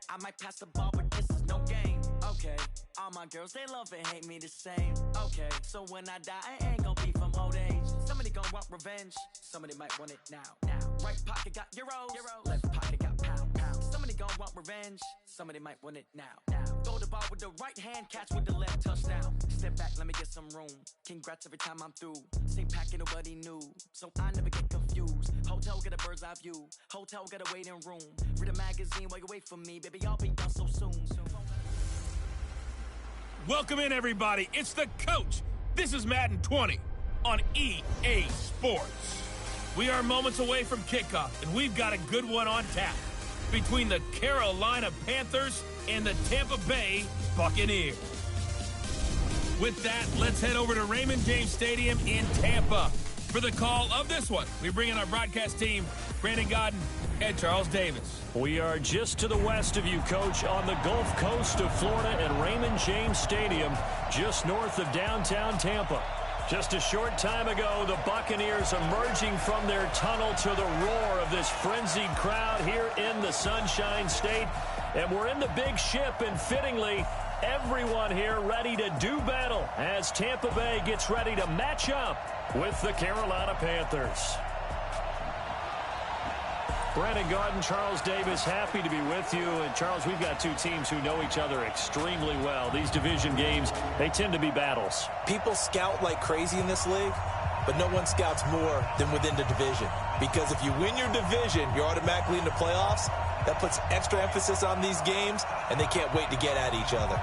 I might pass the ball, but this is no game. Okay, all my girls, they love and hate me the same. Okay, so when I die, I ain't gonna be from old age. Somebody gonna want revenge, somebody might want it now. Right pocket got euros, left pocket got pound. Somebody gonna want revenge, somebody might want it now. Throw the ball with the right hand, catch with the left, touchdown. Step back, let me get some room. Congrats every time I'm through. Same packet, nobody knew, so I never get confused. Hotel get a bird's eye view, hotel get a waiting room. Read a magazine while you wait for me, baby, I'll be done so soon. Welcome in, everybody. It's the coach. This is Madden 20 on EA Sports. We are moments away from kickoff, and we've got a good one on tap between the Carolina Panthers and the Tampa Bay Buccaneers. With that, let's head over to Raymond James Stadium in Tampa for the call of this one. We bring in our broadcast team, Brandon Godden and Charles Davis. We are just to the west of you, Coach, on the Gulf Coast of Florida at Raymond James Stadium, just north of downtown Tampa. Just a short time ago, the Buccaneers emerging from their tunnel to the roar of this frenzied crowd here in the Sunshine State. And we're in the big ship, and fittingly, everyone here ready to do battle as Tampa Bay gets ready to match up with the Carolina Panthers. Brandon Godden, Charles Davis, happy to be with you. And, Charles, we've got two teams who know each other extremely well. These division games, they tend to be battles. People scout like crazy in this league, but no one scouts more than within the division. Because if you win your division, you're automatically in the playoffs. That puts extra emphasis on these games, and they can't wait to get at each other.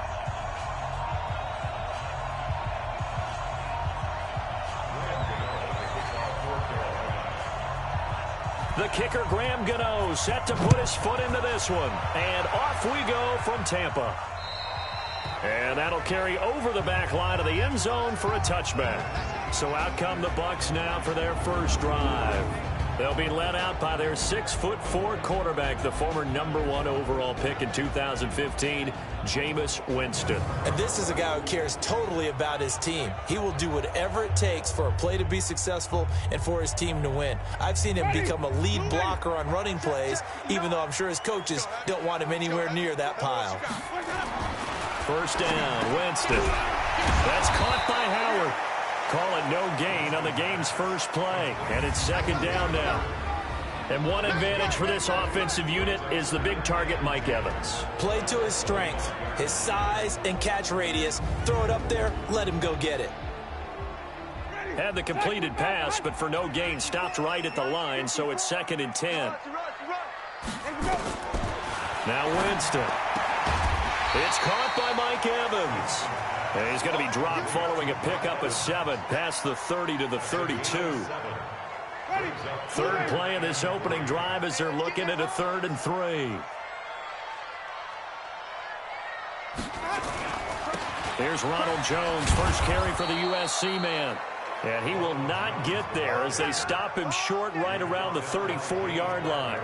The kicker, Graham Gano, set to put his foot into this one. And off we go from Tampa. And that'll carry over the back line of the end zone for a touchback. So out come the Bucs now for their first drive. They'll be led out by their 6'4" quarterback, the former #1 overall pick in 2015, Jameis Winston. And this is a guy who cares totally about his team. He will do whatever it takes for a play to be successful and for his team to win. I've seen him become a lead blocker on running plays, even though I'm sure his coaches don't want him anywhere near that pile. First down, Winston. That's caught by Howard. Call it no gain on the game's first play. And it's second down now. And one advantage for this offensive unit is the big target, Mike Evans. Play to his strength, his size and catch radius. Throw it up there, let him go get it. Had the completed pass, but for no gain, stopped right at the line, so it's 2nd and 10. Now Winston. It's caught by Mike Evans. And he's going to be dropped following a pickup of 7 past the 30 to the 32. Third play of this opening drive as they're looking at a 3rd and 3. Here's Ronald Jones, first carry for the USC man. And he will not get there as they stop him short right around the 34-yard line.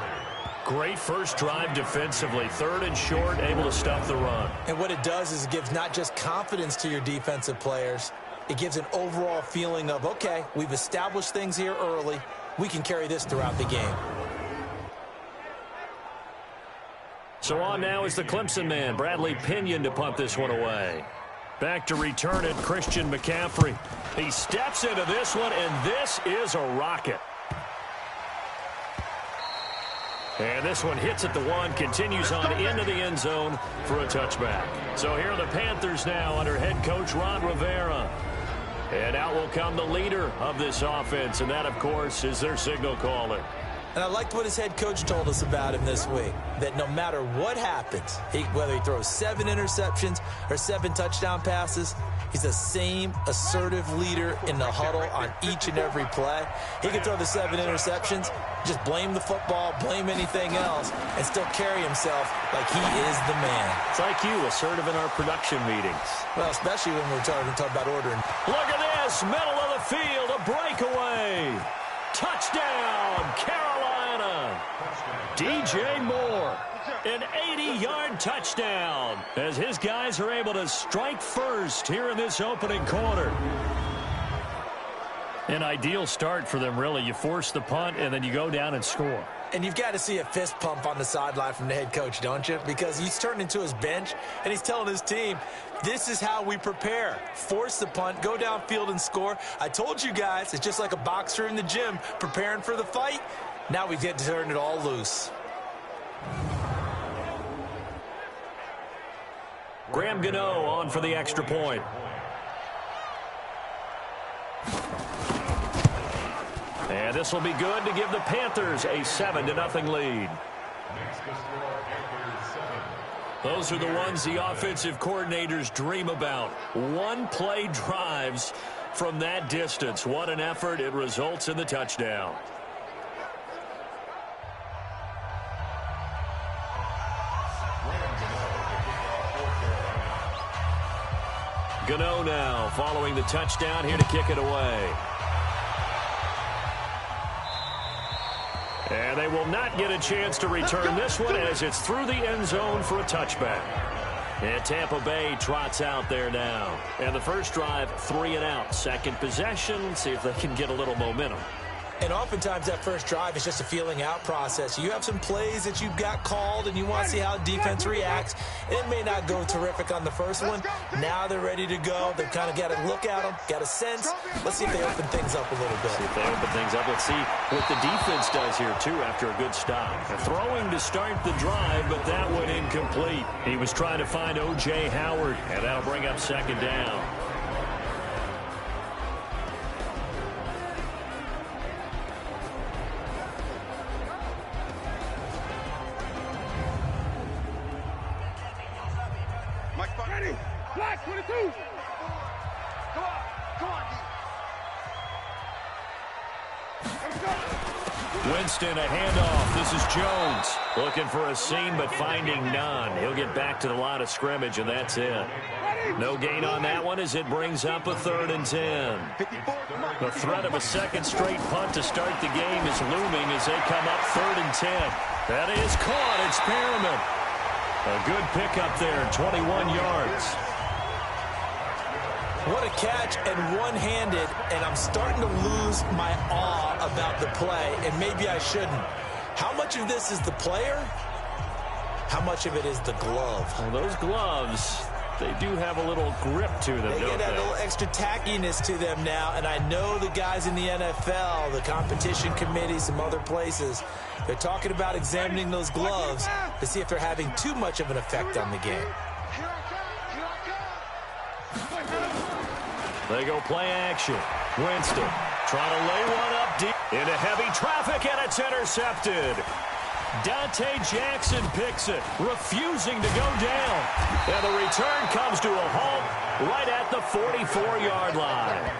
Great first drive defensively. 3rd and short, able to stop the run. And what it does is it gives not just confidence to your defensive players, it gives an overall feeling of, okay, we've established things here early. We can carry this throughout the game. So on now is the Clemson man, Bradley Pinion, to punt this one away. Back to return it, Christian McCaffrey. He steps into this one, and this is a rocket. And this one hits at the 1, continues on into the end zone for a touchback. So here are the Panthers now under head coach Ron Rivera. And out will come the leader of this offense, and that, of course, is their signal caller. And I liked what his head coach told us about him this week, that no matter what happens, whether he throws 7 interceptions or 7 touchdown passes, he's the same assertive leader in the huddle on each and every play. He can throw the 7 interceptions, just blame the football, blame anything else, and still carry himself like he is the man. It's like you, assertive in our production meetings. Well, especially when we're talking about ordering. Look at this, middle of the field, a breakaway. Touchdown, Carolina. DJ Moore, an 80-yard touchdown as his guys are able to strike first here in this opening quarter. An ideal start for them, really. You force the punt, and then you go down and score. And you've got to see a fist pump on the sideline from the head coach, don't you? Because he's turned into his bench, and he's telling his team, this is how we prepare. Force the punt, go downfield and score. I told you guys, it's just like a boxer in the gym preparing for the fight. Now we get to turn it all loose. Graham Gano on for the extra point. And this will be good to give the Panthers a 7-0 lead. Those are the ones the offensive coordinators dream about. One-play drives from that distance. What an effort. It results in the touchdown. Gano now following the touchdown here to kick it away. And they will not get a chance to return this one as it's through the end zone for a touchback. And Tampa Bay trots out there now. And the first drive, 3 and out. Second possession, see if they can get a little momentum. And oftentimes that first drive is just a feeling out process. You have some plays that you've got called and you want to see how defense reacts. It may not go terrific on the first one. Now they're ready to go. They've kind of got to look at them, got a sense. Let's see if they open things up a little bit. See if they open things up. Let's see what the defense does here, too, after a good stop. Throwing to start the drive, but that one incomplete. He was trying to find O.J. Howard, and that'll bring up second down. Black 22. Come on, Winston, a handoff. This is Jones. Looking for a seam, but finding none. He'll get back to the line of scrimmage, and that's it. No gain on that one as it brings up a 3rd and 10. The threat of a second straight punt to start the game is looming as they come up 3rd and 10. That is caught. It's Perriman. A good pickup there, 21 yards. What a catch, and one-handed, and I'm starting to lose my awe about the play, and maybe I shouldn't. How much of this is the player? How much of it is the glove? Well, those gloves, they do have a little grip to them, They don't get they? a little extra tackiness to them now, and I know the guys in the NFL, the competition committee, some other places, they're talking about examining those gloves to see if they're having too much of an effect on the game. They go play action. Winston trying to lay one up deep into heavy traffic, and it's intercepted. Dante Jackson picks it, refusing to go down. And the return comes to a halt right at the 44-yard line.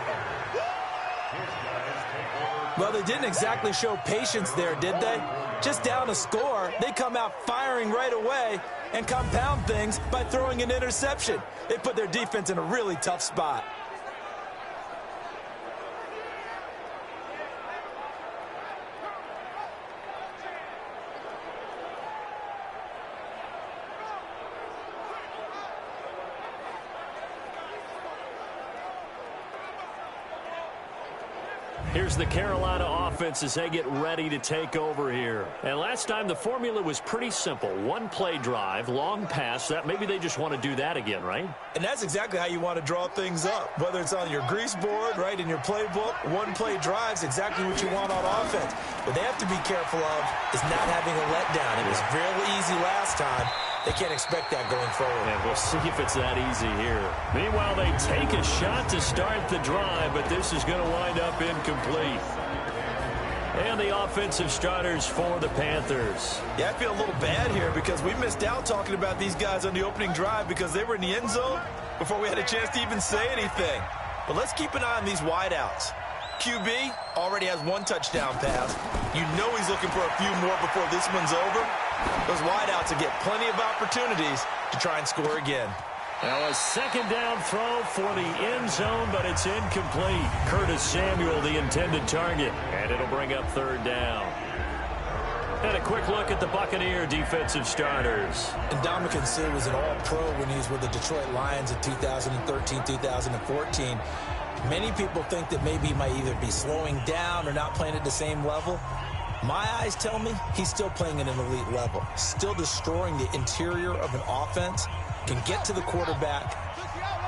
Well, they didn't exactly show patience there, did they? Just down a score, they come out firing right away and compound things by throwing an interception. They put their defense in a really tough spot. Here's the Carolina offense as they get ready to take over here. And last time the formula was pretty simple. One-play drive, long pass. That maybe they just want to do that again, right? And that's exactly how you want to draw things up. Whether it's on your grease board, right, in your playbook, one-play drives exactly what you want on offense. What they have to be careful of is not having a letdown. It was real easy last time. They can't expect that going forward. And we'll see if it's that easy here. Meanwhile, they take a shot to start the drive, but this is going to wind up incomplete. And the offensive starters for the Panthers. Yeah, I feel a little bad here because we missed out talking about these guys on the opening drive because they were in the end zone before we had a chance to even say anything. But let's keep an eye on these wideouts. QB already has 1 touchdown pass. You know he's looking for a few more before this one's over. Those wideouts will get plenty of opportunities to try and score again. Now a second down throw for the end zone, but it's incomplete. Curtis Samuel, the intended target, and it'll bring up 3rd down. And a quick look at the Buccaneer defensive starters. And Ndamukong Suh was an all-pro when he was with the Detroit Lions in 2013, 2014. Many people think that maybe he might either be slowing down or not playing at the same level. My eyes tell me he's still playing at an elite level, still destroying the interior of an offense, can get to the quarterback,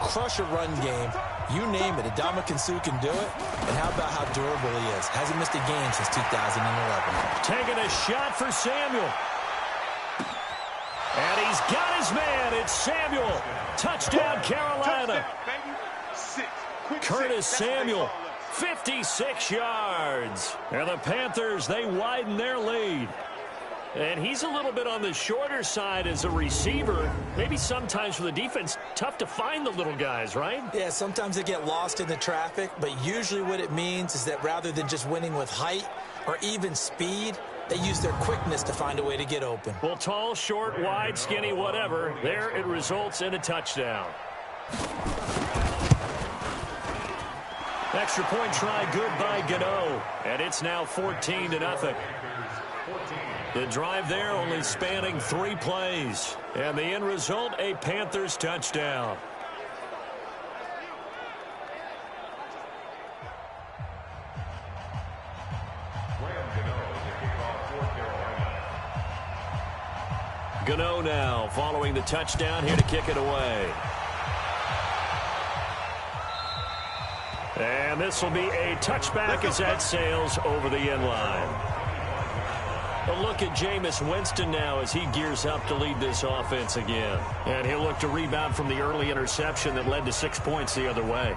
crush a run game, you name it. Ndamukong Suh can do it. And how about how durable he is? Hasn't missed a game since 2011. Taking a shot for Samuel. And he's got his man. It's Samuel. Touchdown, Carolina. Curtis Samuel, 56 yards. And the Panthers, they widen their lead. And he's a little bit on the shorter side as a receiver. Maybe sometimes for the defense, tough to find the little guys, right? Yeah, sometimes they get lost in the traffic, but usually what it means is that rather than just winning with height or even speed, they use their quickness to find a way to get open. Well, tall, short, wide, skinny, whatever, there it results in a touchdown. Extra point try good by Gano, and it's now 14-0. The drive there only spanning 3 plays. And the end result, a Panthers touchdown. Gano now following the touchdown here to kick it away. And this will be a touchback as that sails over the end line. A look at Jameis Winston now as he gears up to lead this offense again. And he'll look to rebound from the early interception that led to 6 points the other way.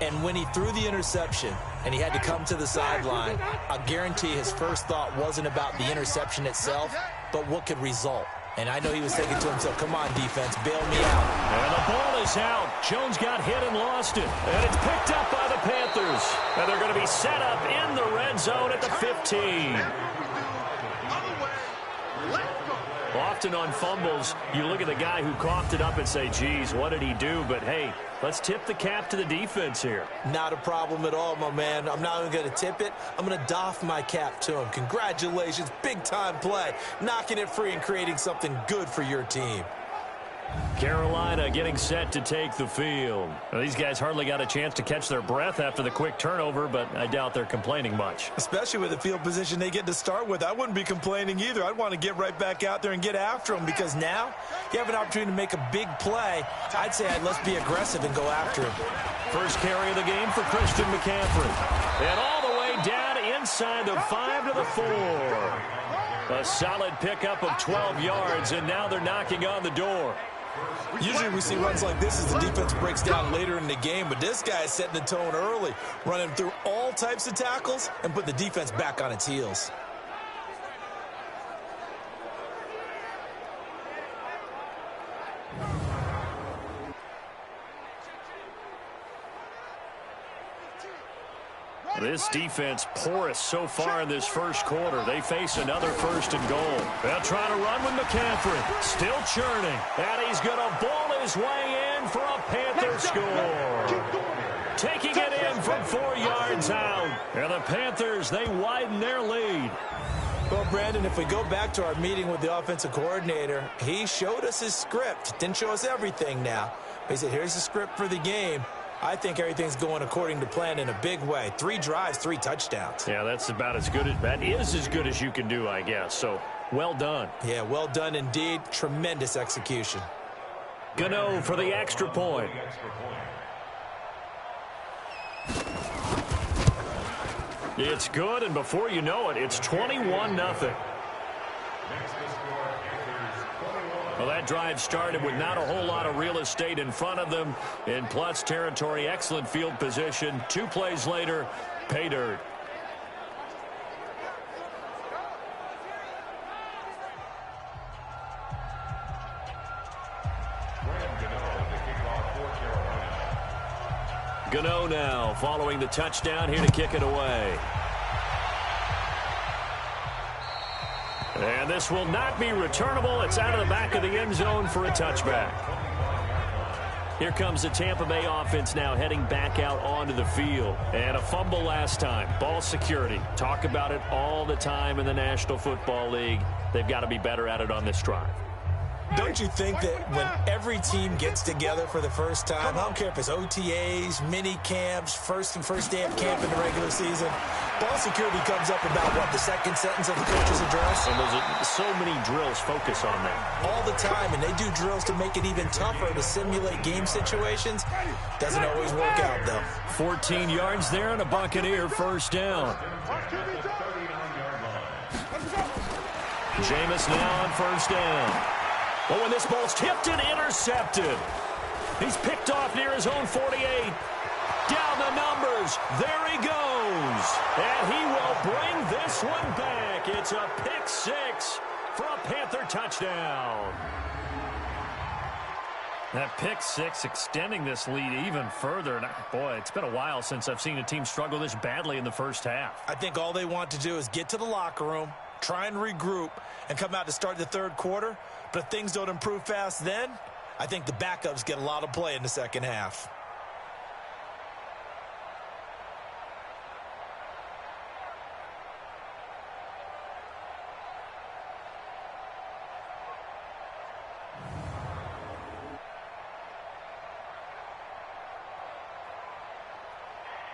And when he threw the interception and he had to come to the sideline, I guarantee his first thought wasn't about the interception itself, but what could result. And I know he was thinking to himself, come on, defense, bail me out. And the ball is out. Jones got hit and lost it. And it's picked up by the Panthers. And they're going to be set up in the red zone at the 15. Often on fumbles, you look at the guy who coughed it up and say, geez, what did he do? But, hey, let's tip the cap to the defense here. Not a problem at all, my man. I'm not even going to tip it. I'm going to doff my cap to him. Congratulations, big-time play. Knocking it free and creating something good for your team. Carolina getting set to take the field. Well, these guys hardly got a chance to catch their breath after the quick turnover, but I doubt they're complaining much. Especially with the field position they get to start with. I wouldn't be complaining either. I'd want to get right back out there and get after them because now you have an opportunity to make a big play. I'd say let's be aggressive and go after him. First carry of the game for Christian McCaffrey. And all the way down inside the 5 to the 4. A solid pickup of 12 yards, and now they're knocking on the door. Usually we see runs like this as the defense breaks down later in the game, but this guy is setting the tone early, running through all types of tackles and put the defense back on its heels. This defense porous so far in this first quarter. They face another 1st and goal. They'll try to run with McCaffrey. Still churning. And he's going to ball his way in for a Panther score. Taking it in from 4 yards out. And the Panthers, they widen their lead. Well, Brandon, if we go back to our meeting with the offensive coordinator, he showed us his script. Didn't show us everything now. He said, here's the script for the game. I think everything's going according to plan in a big way. 3 drives, 3 touchdowns. Yeah, that's about as good. That is as good as you can do, I guess. So, well done. Yeah, well done indeed. Tremendous execution. Gano for the extra point. It's good, and before you know it, it's 21-0. Well, that drive started with not a whole lot of real estate in front of them. In plus territory, excellent field position. 2 plays later, pay dirt. Gano now following the touchdown here to kick it away. And this will not be returnable. It's out of the back of the end zone for a touchback. Here comes the Tampa Bay offense now heading back out onto the field. And a fumble last time. Ball security. Talk about it all the time in the National Football League. They've got to be better at it on this drive. Don't you think that when every team gets together for the first time, I don't care if it's OTAs, mini camps, first day of camp in the regular season, ball security comes up about, what, the second sentence of the coach's address? And there's so many drills focus on that. All the time, and they do drills to make it even tougher to simulate game situations. Doesn't always work out, though. 14 yards there and a Buccaneer first down. Jameis now on first down. But when this ball's tipped and intercepted, he's picked off near his own 48. Down the numbers. There he goes. And he will bring this one back. It's a pick six for a Panther touchdown. That pick six extending this lead even further. And boy, it's been a while since I've seen a team struggle this badly in the first half. I think all they want to do is get to the locker room, try and regroup, and come out to start the third quarter. But if things don't improve fast then, I think the backups get a lot of play in the second half.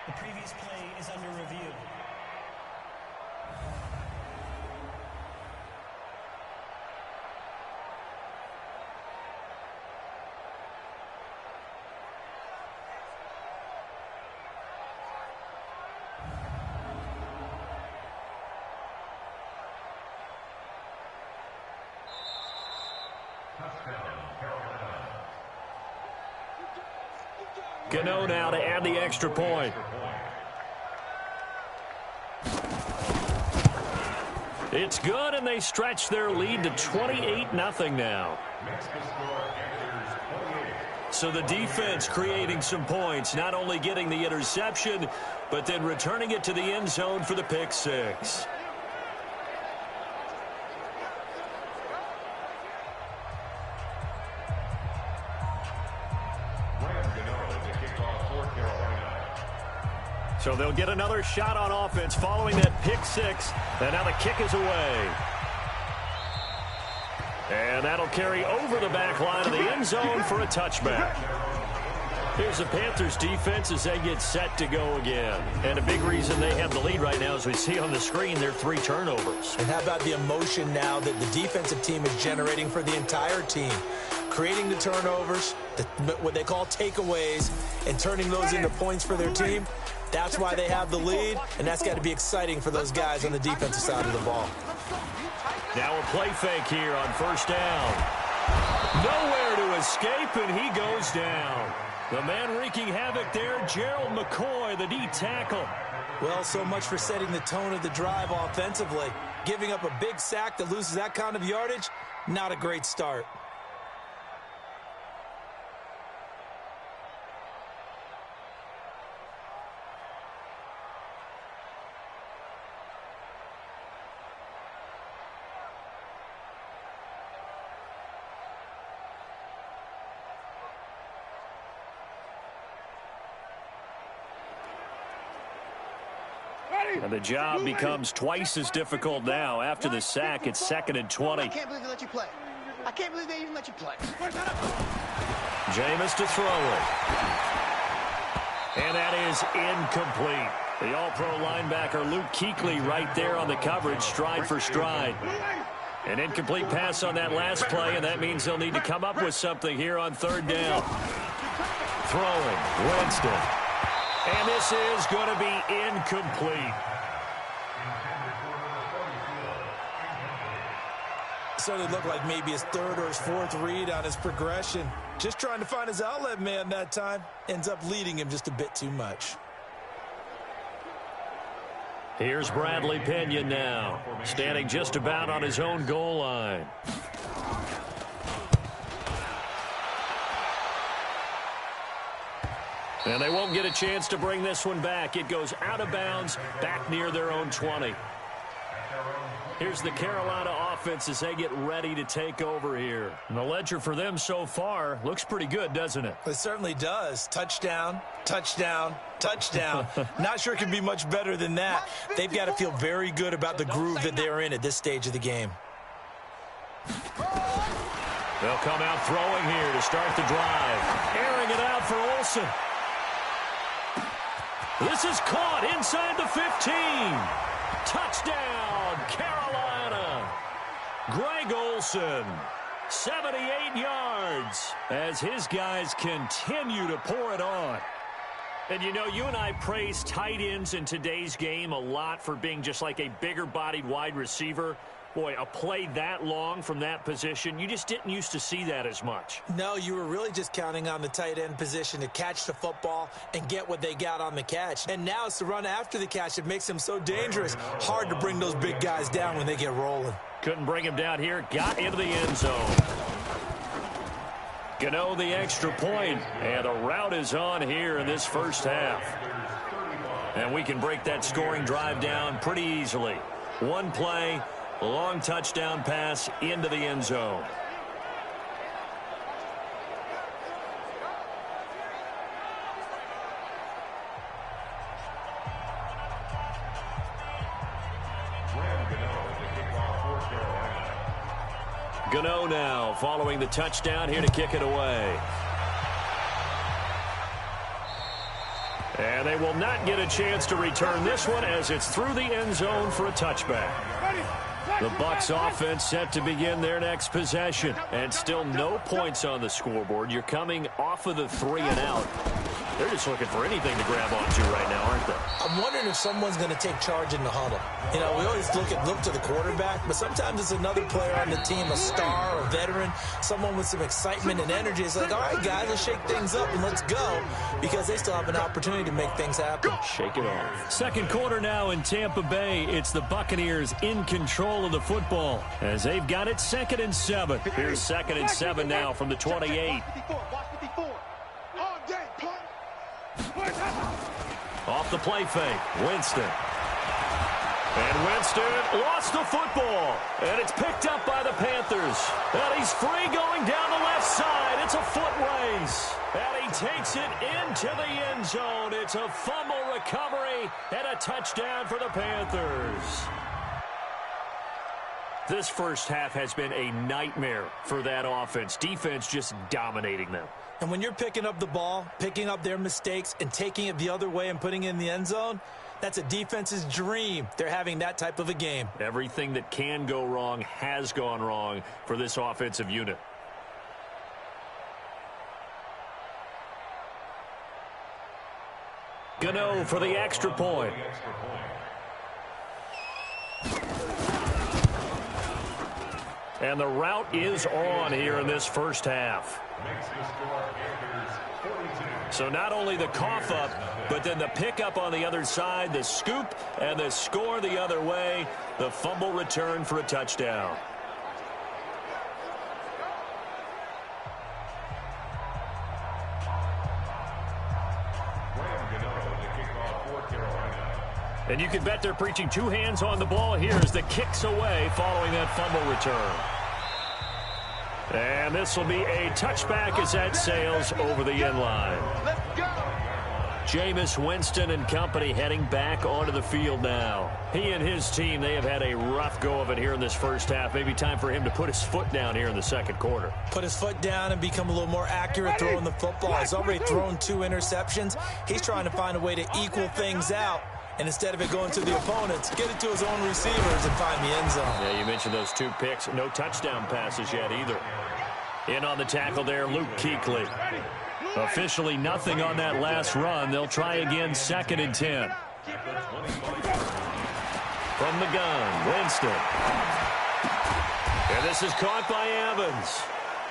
The previous play is under review. Gano now to add the extra point. It's good, and they stretch their lead to 28-0 now. So the defense creating some points, not only getting the interception, but then returning it to the end zone for the pick six. So they'll get another shot on offense following that pick six. And now the kick is away. And that'll carry over the back line of the end zone for a touchback. Here's the Panthers defense as they get set to go again. And a big reason they have the lead right now, as we see on the screen, their 3 turnovers. And how about the emotion now that the defensive team is generating for the entire team? Creating the turnovers, what they call takeaways, and turning those into points for their team. That's why they have the lead, and that's got to be exciting for those guys on the defensive side of the ball. Now a play fake here on first down. Nowhere to escape, and he goes down. The man wreaking havoc there, Gerald McCoy, the D tackle. Well, so much for setting the tone of the drive offensively. Giving up a big sack that loses that kind of yardage, not a great start. And the job becomes twice as difficult now. After the sack, it's 2nd and 20. I can't believe they let you play. I can't believe they even let you play. Jameis to throw it. And that is incomplete. The all-pro linebacker Luke Kuechly right there on the coverage, stride for stride. An incomplete pass on that last play, and that means they'll need to come up with something here on 3rd down. Throwing, Winston. And this is going to be incomplete. Certainly looked like maybe his 3rd or his 4th read on his progression. Just trying to find his outlet man that time. Ends up leading him just a bit too much. Here's Bradley Pinion now, standing just about on his own goal line. And they won't get a chance to bring this one back. It goes out of bounds, back near their own 20. Here's the Carolina offense as they get ready to take over here. And the ledger for them so far looks pretty good, doesn't it? It certainly does. Touchdown, touchdown, touchdown. Not sure it can be much better than that. They've got to feel very good about the groove that they're in at this stage of the game. They'll come out throwing here to start the drive. Airing it out for Olsen. This is caught inside the 15. Touchdown, Carolina. Greg Olsen, 78 yards, as his guys continue to pour it on. And you know, you and I praise tight ends in today's game a lot for being just like a bigger-bodied wide receiver. Boy, a play that long from that position, you just didn't used to see that as much. No, you were really just counting on the tight end position to catch the football and get what they got on the catch. And now it's the run after the catch that makes him so dangerous. Hard to bring those big guys down when they get rolling. Couldn't bring him down here. Got into the end zone. Gano the extra point, and a route is on here in this first half. And we can break that scoring drive down pretty easily. One play, long touchdown pass into the end zone. Gano now following the touchdown here to kick it away. And they will not get a chance to return this one as it's through the end zone for a touchback. The Bucs offense set to begin their next possession. And still no points on the scoreboard. You're coming off of the 3 and out. They're just looking for anything to grab onto right now, aren't they? I'm wondering if someone's going to take charge in the huddle. You know, we always look to the quarterback, but sometimes it's another player on the team, a star, a veteran, someone with some excitement and energy. It's like, all right, guys, let's shake things up and let's go, because they still have an opportunity to make things happen. Shake it off. Second quarter now in Tampa Bay. It's the Buccaneers in control of the football as they've got it 2nd and 7. Here's 2nd and 7 now from the 28. Off the play fake, Winston. And Winston lost the football. And it's picked up by the Panthers. And he's free going down the left side. It's a foot race. And he takes it into the end zone. It's a fumble recovery and a touchdown for the Panthers. This first half has been a nightmare for that offense. Defense just dominating them. And when you're picking up the ball, picking up their mistakes, and taking it the other way and putting it in the end zone, that's a defense's dream. They're having that type of a game. Everything that can go wrong has gone wrong for this offensive unit. Gano for the extra point. And the route is on here in this first half. So not only the cough up, but then the pickup on the other side, the scoop, and the score the other way. The fumble return for a touchdown. And you can bet they're preaching 2 hands on the ball here as the kick's away following that fumble return. And this will be a touchback as that sails over the end line. Jameis Winston and company heading back onto the field now. He and his team, they have had a rough go of it here in this first half. Maybe time for him to put his foot down here in the second quarter. Put his foot down and become a little more accurate throwing the football. He's already thrown 2 interceptions. He's trying to find a way to equal things out. And instead of it going to the opponents, get it to his own receivers and find the end zone. Yeah, you mentioned those 2 picks. No touchdown passes yet either. In on the tackle there, Luke Kuechly. Officially nothing on that last run. They'll try again 2nd and 10. From the gun, Winston. And this is caught by Evans.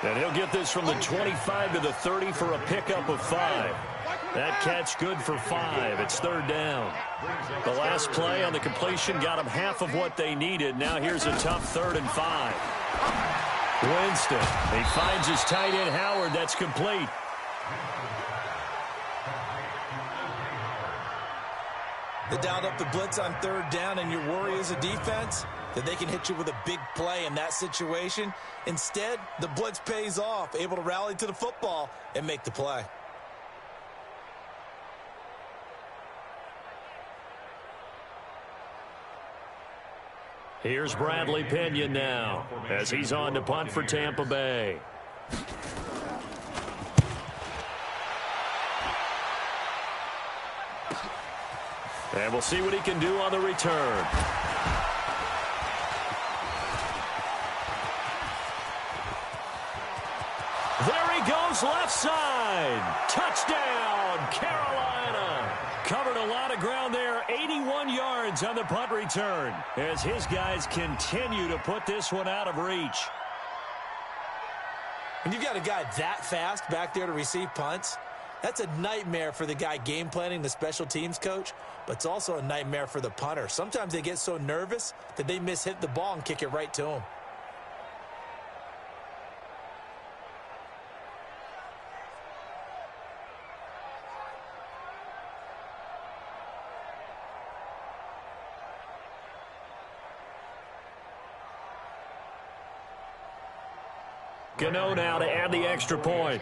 And he'll get this from the 25 to the 30 for a pickup of 5. That catch good for 5. It's 3rd down. The last play on the completion got them half of what they needed. Now here's a tough 3rd and 5. Winston. He finds his tight end, Howard. That's complete. They dialed up the blitz on 3rd down, and your worry as a defense that they can hit you with a big play in that situation. Instead, the blitz pays off, able to rally to the football and make the play. Here's Bradley Pinion now as he's on to punt for Tampa Bay. And we'll see what he can do on the return. There he goes, left side. Touchdown, Carolina. Covered a lot of ground there, 81 yards on the punt return, as his guys continue to put this one out of reach. When you've got a guy that fast back there to receive punts, that's a nightmare for the guy game planning, the special teams coach, but it's also a nightmare for the punter. Sometimes they get so nervous that they hit the ball and kick it right to him. Gano now to add the extra point.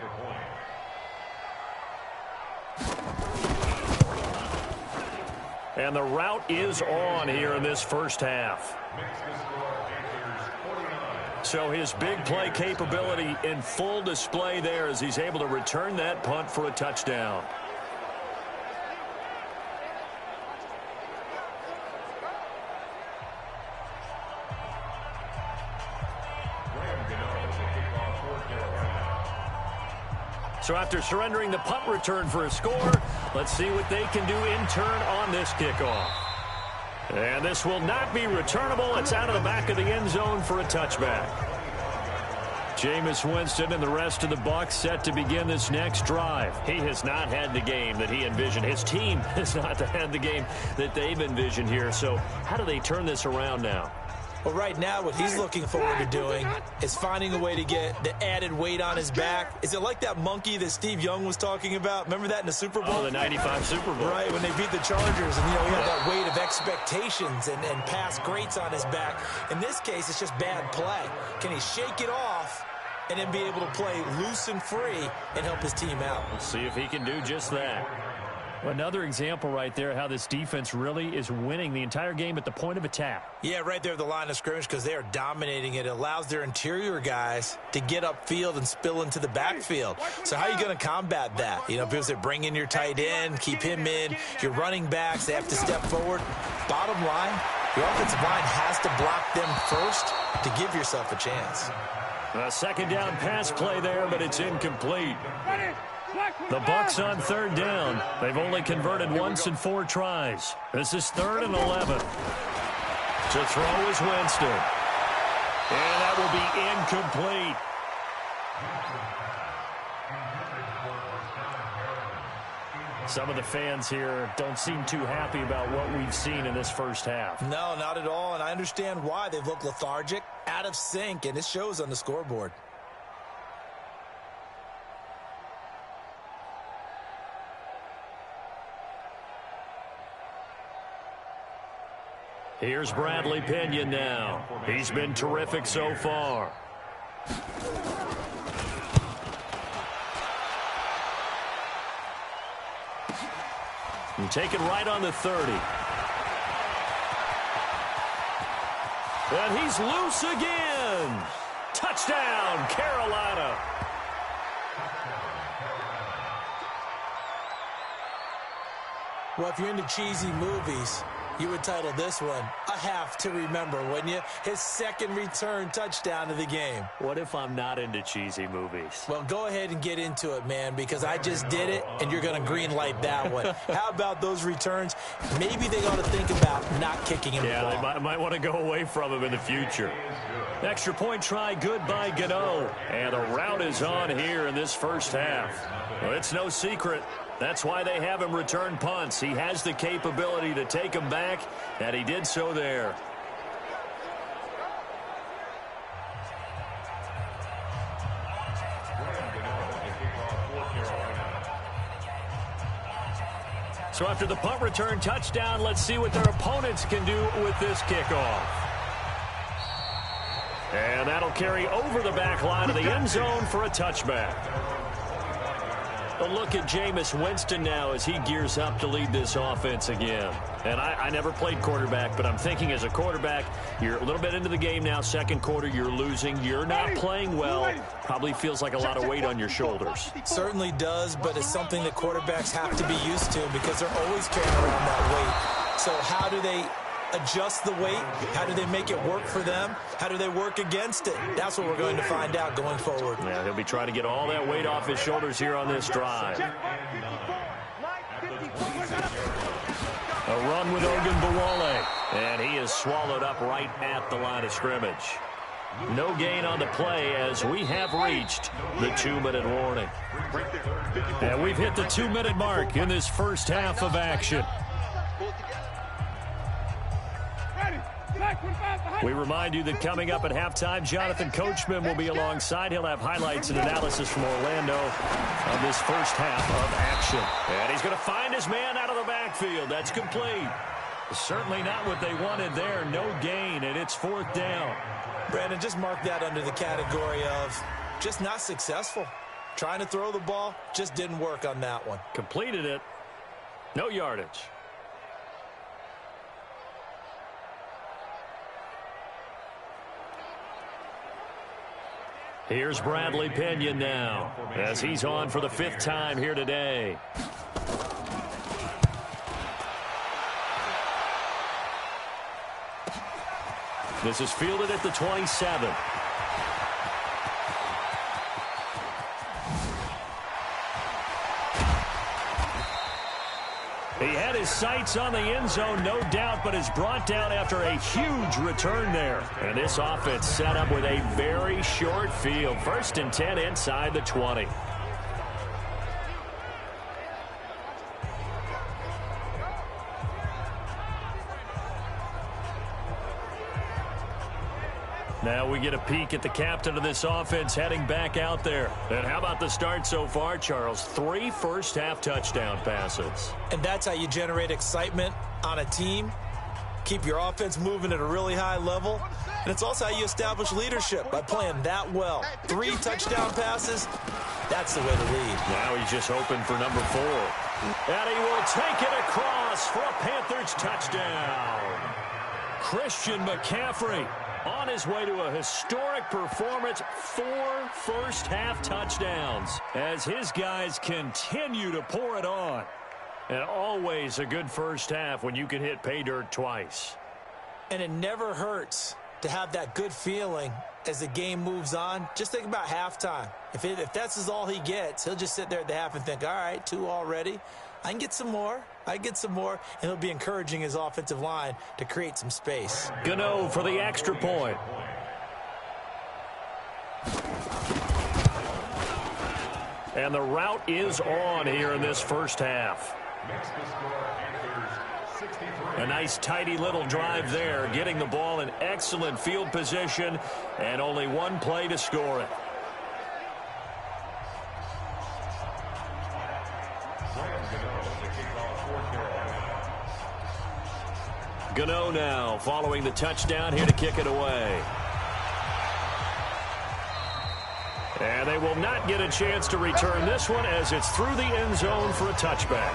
And the route is on here in this first half. So his big play capability in full display there as he's able to return that punt for a touchdown. So after surrendering the punt return for a score, let's see what they can do in turn on this kickoff. And this will not be returnable. It's out of the back of the end zone for a touchback. Jameis Winston and the rest of the Bucs set to begin this next drive. He has not had the game that he envisioned. His team has not had the game that they've envisioned here. So how do they turn this around now? Well, right now, what he's looking forward to doing is finding a way to get the added weight on his back. Is it like that monkey that Steve Young was talking about? Remember that in the Super Bowl? Oh, the 95 Super Bowl. Right, when they beat the Chargers, and, he had that weight of expectations and past greats on his back. In this case, it's just bad play. Can he shake it off and then be able to play loose and free and help his team out? Let's see if he can do just that. Another example right there how this defense really is winning the entire game at the point of attack. Yeah, right there at the line of scrimmage because they are dominating it. It allows their interior guys to get upfield and spill into the backfield. So how are you going to combat that? People say bring in your tight end, keep him in. Your running backs, they have to step forward. Bottom line, your offensive line has to block them first to give yourself a chance. A second down pass play there, but it's incomplete. The Bucs on third down. They've only converted once in 4 tries. This is 3rd and 11. To throw is Winston. And that will be incomplete. Some of the fans here don't seem too happy about what we've seen in this first half. No, not at all, and I understand why. They've looked lethargic, out of sync, and it shows on the scoreboard. Here's Bradley Pinion now. He's been terrific so far. And taken right on the 30. And he's loose again. Touchdown, Carolina. Well, if you're into cheesy movies, you would title this one, I Have to Remember, wouldn't you? His second return touchdown of the game. What if I'm not into cheesy movies? Well, go ahead and get into it, man, because I just did it, and you're going to green light that one. How about those returns? Maybe they ought to think about not kicking him the ball. Yeah, they might want to go away from him in the future. Extra point try good by Gano. And the route is on here in this first half. Well, it's no secret. That's why they have him return punts. He has the capability to take them back, and he did so there. So after the punt return touchdown, let's see what their opponents can do with this kickoff. And that'll carry over the back line of the end zone for a touchback. A look at Jameis Winston now as he gears up to lead this offense again. And I never played quarterback, but I'm thinking as a quarterback, you're a little bit into the game now. Second quarter, you're losing. You're not playing well. Probably feels like a lot of weight on your shoulders. Certainly does, but it's something that quarterbacks have to be used to because they're always carrying around that weight. So how do they adjust the weight? How do they make it work for them? How do they work against it? That's what we're going to find out going forward. Yeah, he'll be trying to get all that weight off his shoulders here on this drive. A run with Ogunbowale, and he is swallowed up right at the line of scrimmage. No gain on the play as we have reached the 2-minute warning. And we've hit the 2-minute mark in this first half of action. We remind you that coming up at halftime, Jonathan Coachman will be alongside. He'll have highlights and analysis from Orlando on this first half of action. And he's going to find his man out of the backfield. That's complete. Certainly not what they wanted there. No gain, and it's 4th down. Brandon, just mark that under the category of just not successful. Trying to throw the ball, just didn't work on that one. Completed it. No yardage. Here's Bradley Pinion now as he's on for the 5th time here today. This is fielded at the 27. He had his sights on the end zone, no doubt, but is brought down after a huge return there. And this offense set up with a very short field. 1st and 10 inside the 20. Now we get a peek at the captain of this offense heading back out there. And how about the start so far, Charles? 3 first-half touchdown passes. And that's how you generate excitement on a team. Keep your offense moving at a really high level. And it's also how you establish leadership, by playing that well. 3 touchdown passes, that's the way to lead. Now he's just hoping for number 4. And he will take it across for a Panthers touchdown. Christian McCaffrey on his way to a historic performance, 4 first-half touchdowns as his guys continue to pour it on. And always a good first half when you can hit pay dirt twice. And it never hurts to have that good feeling as the game moves on. Just think about halftime. If that's all he gets, he'll just sit there at the half and think, all right, 2 already. I can get some more. And he'll be encouraging his offensive line to create some space. Gano for the extra point. And the route is on here in this first half. A nice tidy little drive there, getting the ball in excellent field position, and only 1 play to score it. Gano now following the touchdown here to kick it away. And they will not get a chance to return this one as it's through the end zone for a touchback.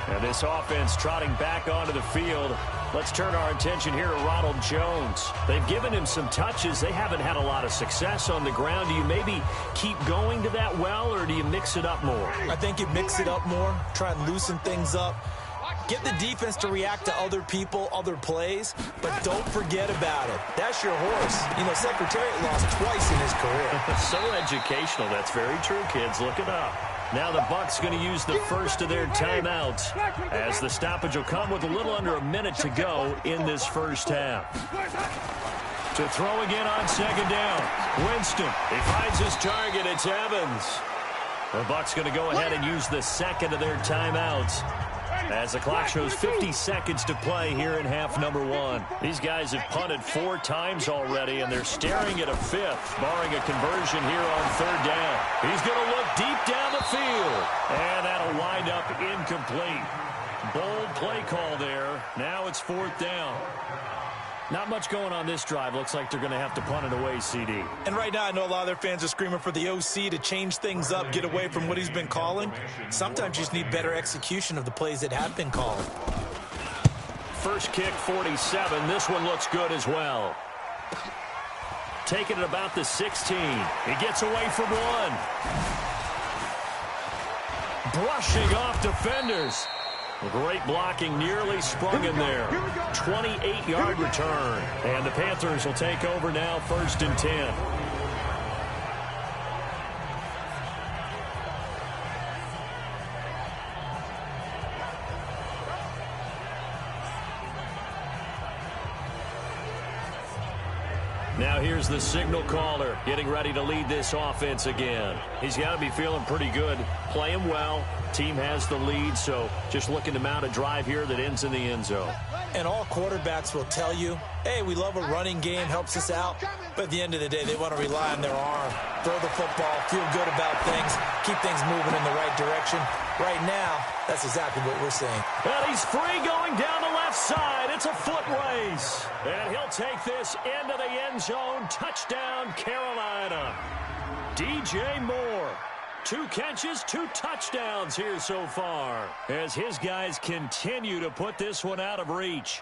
And this offense trotting back onto the field. Let's turn our attention here to Ronald Jones. They've given him some touches. They haven't had a lot of success on the ground. Do you maybe keep going to that well, or do you mix it up more? I think you mix it up more, try and loosen things up. Get the defense to react to other people, other plays, but don't forget about it. That's your horse. You know, Secretariat lost twice in his career. So educational. That's very true, kids. Look it up. Now the Bucs going to use the first of their timeouts as the stoppage will come with a little under a minute to go in this first half. To throw again on 2nd down. Winston, he finds his target. It's Evans. The Bucs going to go ahead and use the second of their timeouts as the clock shows 50 seconds to play here in half number 1. These guys have punted 4 times already, and they're staring at a 5th, barring a conversion here on 3rd down. He's going to look deep down the field, and that'll wind up incomplete. Bold play call there. Now it's 4th down. Not much going on this drive. Looks like they're going to have to punt it away, CD. And right now, I know a lot of their fans are screaming for the OC to change things up, get away from what he's been calling. Sometimes you just need better execution of the plays that have been called. First kick, 47. This one looks good as well. Taking it about the 16. He gets away from one. Brushing off defenders. Great blocking, nearly sprung in there. 28-yard return. And the Panthers will take over now, 1st and 10. Now here's the signal caller getting ready to lead this offense again. He's got to be feeling pretty good, playing well. Team has the lead, so just looking to mount a drive here that ends in the end zone. And all quarterbacks will tell you, hey, we love a running game, helps us out. But at the end of the day, they want to rely on their arm. Throw the football, feel good about things, keep things moving in the right direction. Right now, that's exactly what we're saying. And he's free going down the left side. It's a foot race. And he'll take this into the end zone. Touchdown, Carolina. DJ Moore. 2 catches, 2 touchdowns here so far, as his guys continue to put this one out of reach.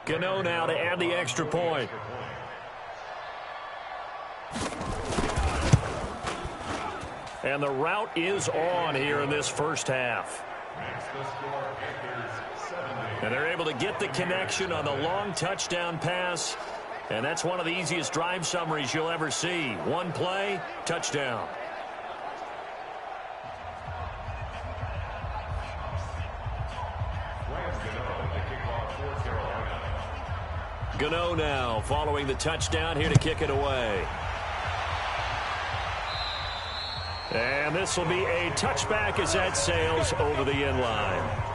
Gano now to add the extra point. And the route is on here in this first half. And they're able to get the connection on the long touchdown pass. And that's one of the easiest drive summaries you'll ever see. One play, touchdown. Gano now following the touchdown here to kick it away. And this will be a touchback as that sails over the end line.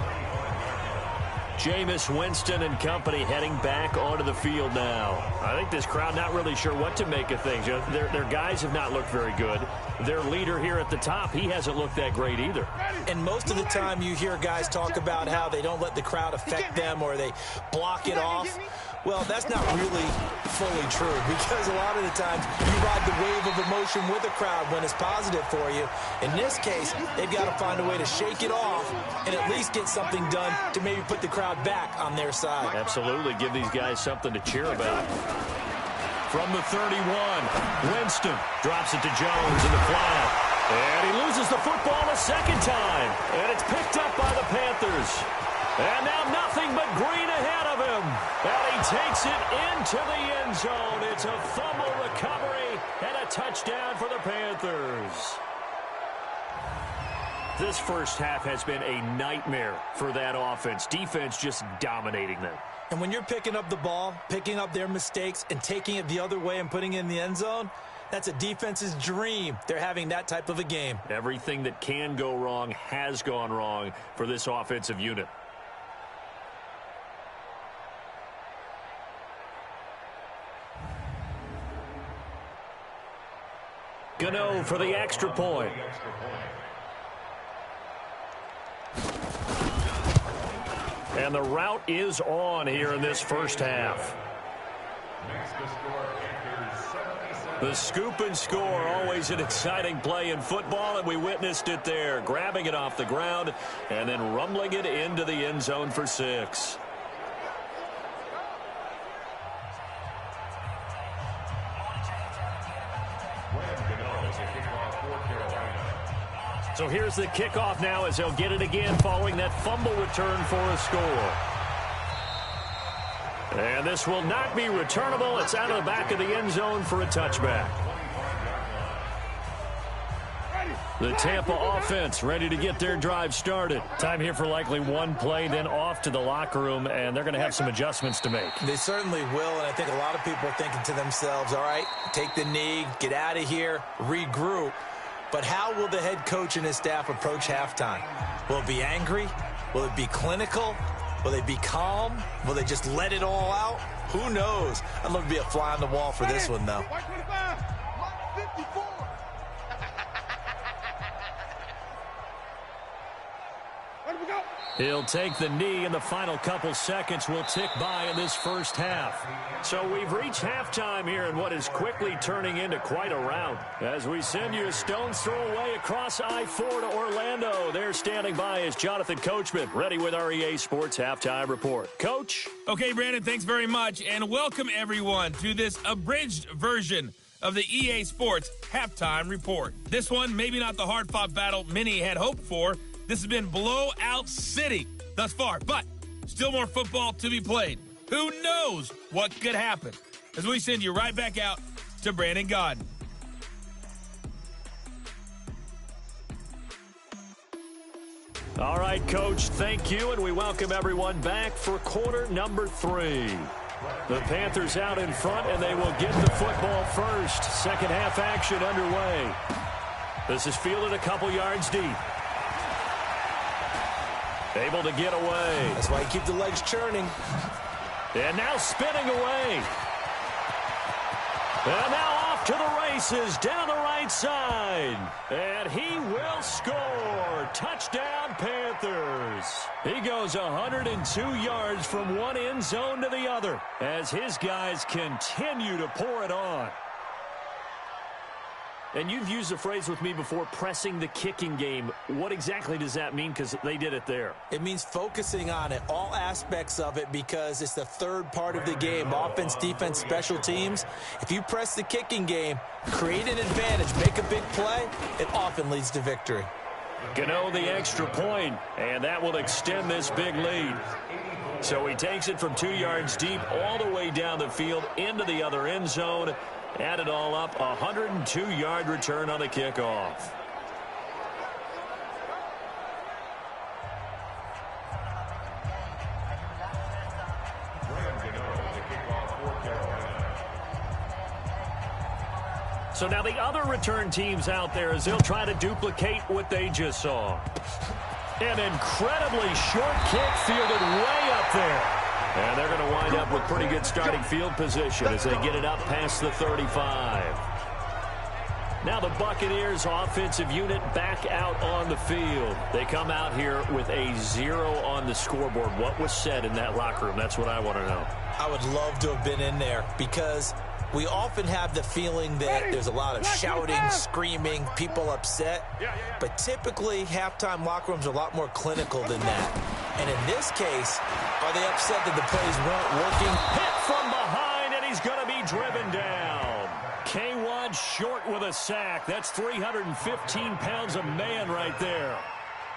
Jameis Winston and company heading back onto the field now. I think this crowd not really sure what to make of things. You know, their guys have not looked very good. Their leader here at the top, he hasn't looked that great either. And most of the time you hear guys talk about how they don't let the crowd affect them or they block it off. Well, that's not really fully true, because a lot of the times you ride the wave of emotion with a crowd when it's positive for you. In this case, they've got to find a way to shake it off and at least get something done to maybe put the crowd back on their side. Absolutely. Give these guys something to cheer about. From the 31, Winston drops it to Jones in the flat. And he loses the football a second time. And it's picked up by the Panthers. And now nothing but green ahead of him. And he takes it into the end zone. It's a fumble recovery and a touchdown for the Panthers. This first half has been a nightmare for that offense. Defense just dominating them. And when you're picking up the ball, picking up their mistakes, and taking it the other way and putting it in the end zone, that's a defense's dream. They're having that type of a game. Everything that can go wrong has gone wrong for this offensive unit. Gano for the extra point. And the route is on here in this first half. The scoop and score, always an exciting play in football, and we witnessed it there. Grabbing it off the ground and then rumbling it into the end zone for 6. So here's the kickoff now as they'll get it again following that fumble return for a score. And this will not be returnable. It's out of the back of the end zone for a touchback. The Tampa offense ready to get their drive started. Time here for likely one play, then off to the locker room, and they're going to have some adjustments to make. They certainly will, and I think a lot of people are thinking to themselves, all right, take the knee, get out of here, regroup. But how will the head coach and his staff approach halftime? Will it be angry? Will it be clinical? Will they be calm? Will they just let it all out? Who knows? I'd love to be a fly on the wall for this one, though. He'll take the knee, and the final couple seconds will tick by in this first half. So we've reached halftime here in what is quickly turning into quite a rout. As we send you a stone's throw away across I-4 to Orlando. There standing by is Jonathan Coachman, ready with our EA Sports Halftime Report. Coach? Okay, Brandon, thanks very much, and welcome everyone to this abridged version of the EA Sports Halftime Report. This one, maybe not the hard-fought battle many had hoped for. This has been blowout city thus far, but still more football to be played. Who knows what could happen? As we send you right back out to Brandon Gaudin. All right, Coach, thank you, and we welcome everyone back for quarter number 3. The Panthers out in front, and they will get the football first. Second half action underway. This is fielded a couple yards deep. Able to get away. That's why you keep the legs churning. And now spinning away. And now off to the races down the right side. And he will score. Touchdown, Panthers. He goes 102 yards from one end zone to the other as his guys continue to pour it on. And you've used the phrase with me before, pressing the kicking game. What exactly does that mean? Because they did it there. It means focusing on it, all aspects of it, because it's the third part of the game. Offense, defense, special teams. If you press the kicking game, create an advantage, make a big play, it often leads to victory. Gano the extra point, and that will extend this big lead. So he takes it from 2 yards deep all the way down the field into the other end zone. Add it all up, 102-yard return on the kickoff. So now the other return teams out there as they'll try to duplicate what they just saw. An incredibly short kick fielded way up there. And they're going to wind up with pretty good starting field position as they get it up past the 35. Now the Buccaneers offensive unit back out on the field. They come out here with a 0 on the scoreboard. What was said in that locker room? That's what I want to know. I would love to have been in there because we often have the feeling that there's a lot of shouting, screaming, people upset. But typically, halftime locker rooms are a lot more clinical than that. And in this case, are they upset that the plays weren't working? Hit from behind, and he's going to be driven down. K1 short with a sack. That's 315 pounds a man right there.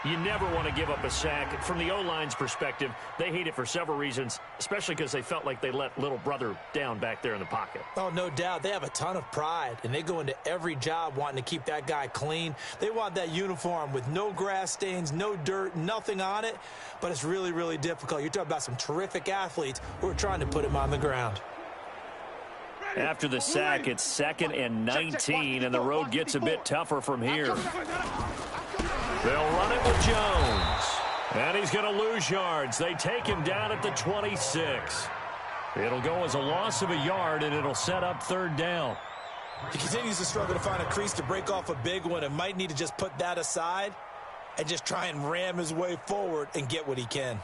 You never want to give up a sack. From the O-line's perspective, they hate it for several reasons, especially because they felt like they let little brother down back there in the pocket. Oh, no doubt. They have a ton of pride, and they go into every job wanting to keep that guy clean. They want that uniform with no grass stains, no dirt, nothing on it, but it's really, really difficult. You're talking about some terrific athletes who are trying to put him on the ground. After the sack, it's 2nd and 19, and the road gets a bit tougher from here. They'll run it with Jones. And he's going to lose yards. They take him down at the 26. It'll go as a loss of a yard, and it'll set up 3rd down. He continues to struggle to find a crease to break off a big one and might need to just put that aside and just try and ram his way forward and get what he can.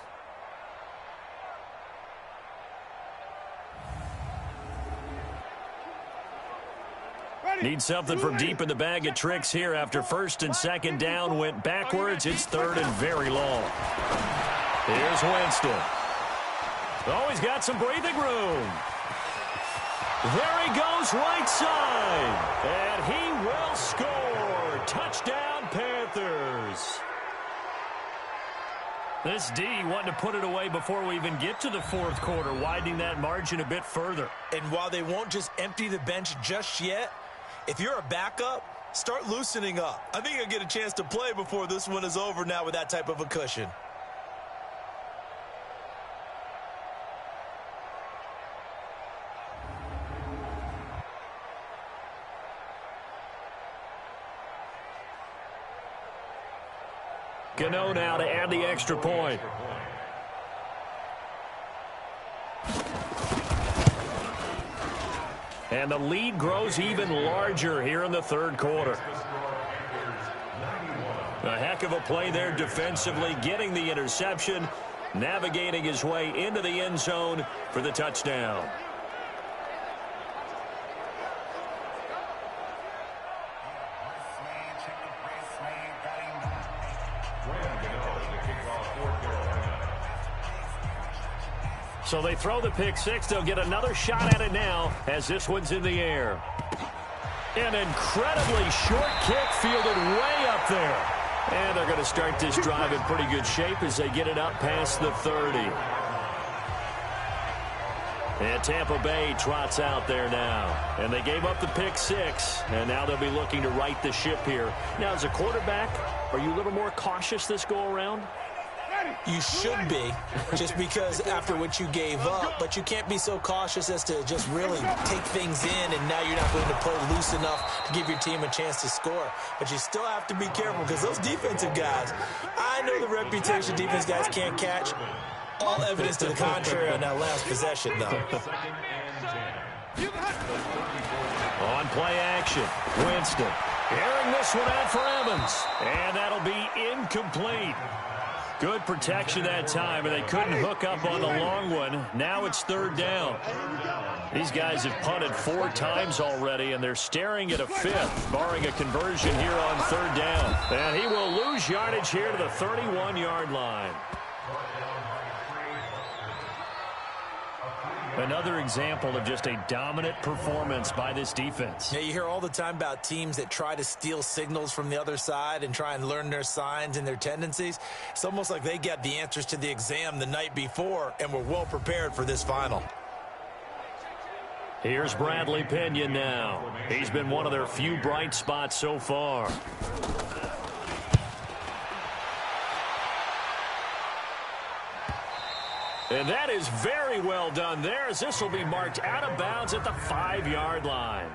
Need something from deep in the bag of tricks here after 1st and 2nd down went backwards. It's 3rd and very long. Here's Winston. Oh, he's got some breathing room. There he goes right side. And he will score. Touchdown, Panthers. This D wanting to put it away before we even get to the 4th quarter, widening that margin a bit further. And while they won't just empty the bench just yet, if you're a backup, Start loosening up. I think he'll get a chance to play before this one is over now with that type of a cushion. Gano now to add the extra point. And the lead grows even larger here in the third quarter. A heck of a play there defensively, getting the interception, navigating his way into the end zone for the touchdown. So they throw the pick six. They'll get another shot at it now as this one's in the air. An incredibly short kick fielded way up there. And they're going to start this drive in pretty good shape as they get it up past the 30. And Tampa Bay trots out there now. And they gave up the pick six, and now they'll be looking to right the ship here. Now, as a quarterback, are you a little more cautious this go-around? You should be, just because after what you gave up, but you can't be so cautious as to just really take things in, and now you're not going to play loose enough to give your team a chance to score. But you still have to be careful because those defensive guys, I know the reputation defense guys can't catch. All evidence to the contrary on that last possession, though. On play action, Winston airing this one out for Evans, and that'll be incomplete. Good protection that time, and they couldn't hook up on the long one. Now it's third down. These guys have punted 4 times already, and they're staring at a 5th, barring a conversion here on third down. And he will lose yardage here to the 31-yard line. Another example of just a dominant performance by this defense. Yeah, you hear all the time about teams that try to steal signals from the other side and try and learn their signs and their tendencies. It's almost like they got the answers to the exam the night before and were well prepared for this final. Here's Bradley Pinion now. He's been one of their few bright spots so far. And that is very well done there, as this will be marked out of bounds at the 5-yard line.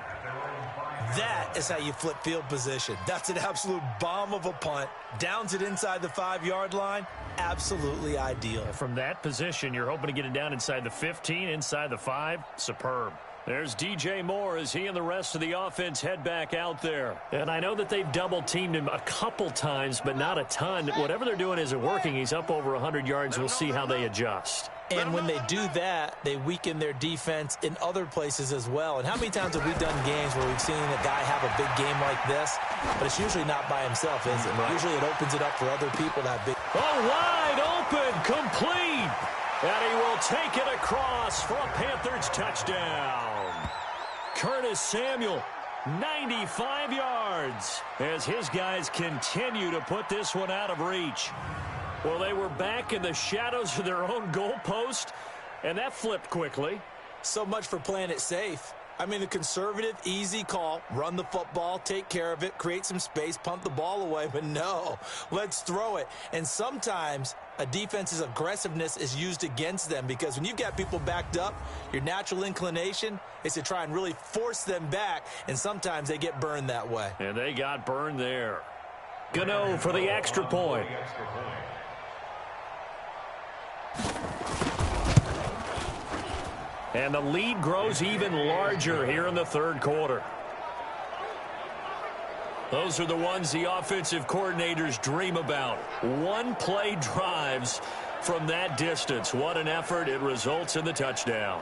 That is how you flip field position. That's an absolute bomb of a punt. Downs it inside the 5-yard line. Absolutely ideal. From that position, you're hoping to get it down inside the 15, inside the 5. Superb. There's DJ Moore as he and the rest of the offense head back out there. And I know that they've double-teamed him a couple times, but not a ton. Whatever they're doing isn't working. He's up over 100 yards. We'll see how they adjust. And when they do that, they weaken their defense in other places as well. And how many times have we done games where we've seen a guy have a big game like this? But it's usually not by himself, is it? Right. Usually it opens it up for other people to have big. Oh, wide open, complete. And he will take it across for a Panthers touchdown. Curtis Samuel, 95 yards, as his guys continue to put this one out of reach. Well, they were back in the shadows of their own goalpost, and that flipped quickly. So much for playing it safe. I mean, the conservative, easy call, run the football, take care of it, create some space, punt the ball away. But no, let's throw it. And sometimes a defense's aggressiveness is used against them because when you've got people backed up, your natural inclination is to try and really force them back, and sometimes they get burned that way. And they got burned there. Gano for the extra point. And the lead grows even larger here in the third quarter. Those are the ones the offensive coordinators dream about. One-play drives from that distance. What an effort. It results in the touchdown.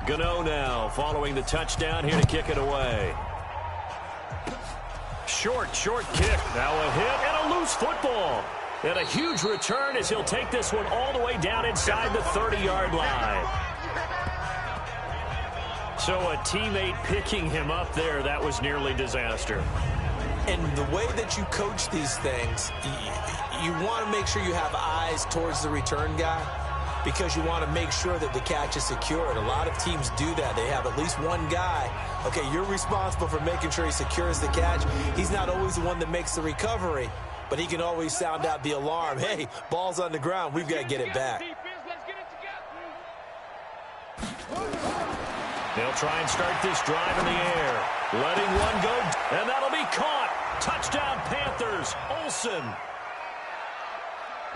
Gano now following the touchdown here to kick it away. Short kick. Now a hit and a loose football. And a huge return as he'll take this one all the way down inside the 30-yard line. So a teammate picking him up there, that was nearly disaster. And the way that you coach these things, you want to make sure you have eyes towards the return guy because you want to make sure that the catch is secured. A lot of teams do that. They have at least one guy. Okay, you're responsible for making sure he secures the catch. He's not always the one that makes the recovery, but he can always sound out the alarm. Hey, ball's on the ground. We've got to get it back. They'll try and start this drive in the air. Letting one go, and that'll be caught. Touchdown, Panthers. Olsen.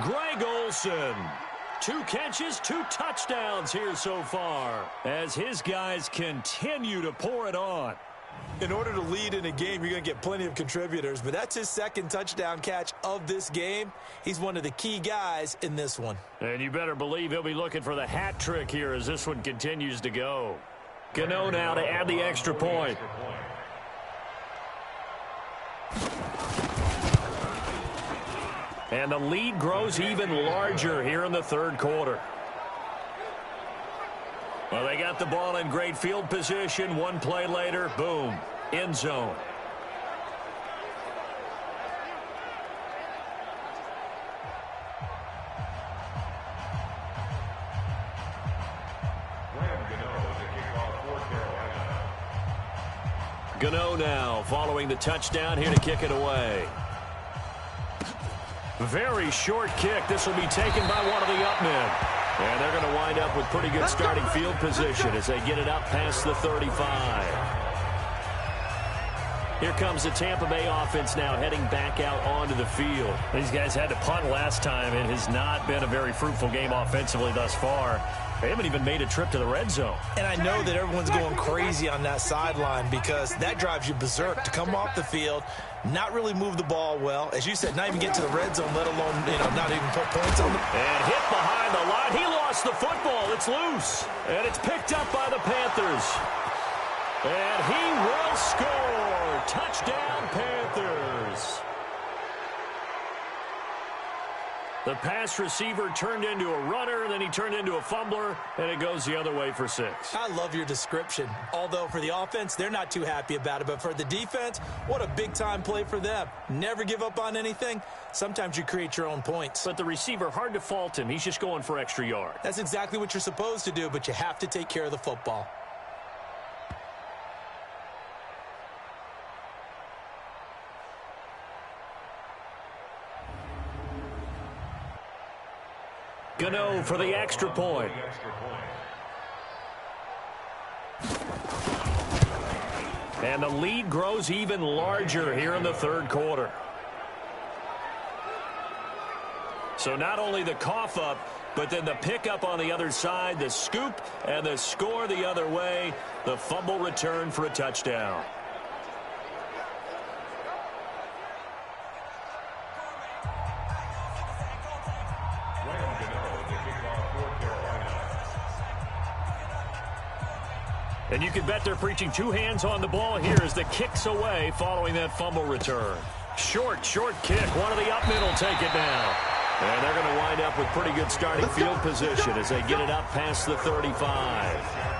Greg Olsen. 2 catches, 2 touchdowns here so far as his guys continue to pour it on. In order to lead in a game, you're going to get plenty of contributors, but that's his 2nd touchdown catch of this game. He's one of the key guys in this one. And you better believe he'll be looking for the hat trick here as this one continues to go. Gano now to add the extra point. And the lead grows even larger here in the 3rd quarter. Well, they got the ball in great field position. One play later, boom, end zone. Gano now following the touchdown here to kick it away. Very short kick. This will be taken by one of the up men. And they're going to wind up with pretty good starting field position as they get it up past the 35. Here comes the Tampa Bay offense now heading back out onto the field. These guys had to punt last time. It has not been a very fruitful game offensively thus far. They haven't even made a trip to the red zone. And I know that everyone's going crazy on that sideline because that drives you berserk to come off the field, not really move the ball well. As you said, not even get to the red zone, let alone, not even put points on them. And hit behind the line. He lost the football. It's loose. And it's picked up by the Panthers. And he will score. Touchdown, Panthers. The pass receiver turned into a runner, then he turned into a fumbler, and it goes the other way for 6. I love your description. Although for the offense, they're not too happy about it. But for the defense, what a big-time play for them. Never give up on anything. Sometimes you create your own points. But the receiver, hard to fault him. He's just going for extra yards. That's exactly what you're supposed to do, but you have to take care of the football. Gano for the extra point. And the lead grows even larger here in the 3rd quarter. So not only the cough up, but then the pickup on the other side, the scoop, and the score the other way. The fumble return for a touchdown. And you can bet they're preaching 2 hands on the ball here as the kick's away following that fumble return. Short kick. One of the up men will take it now. And they're going to wind up with pretty good starting field position as they get it up past the 35.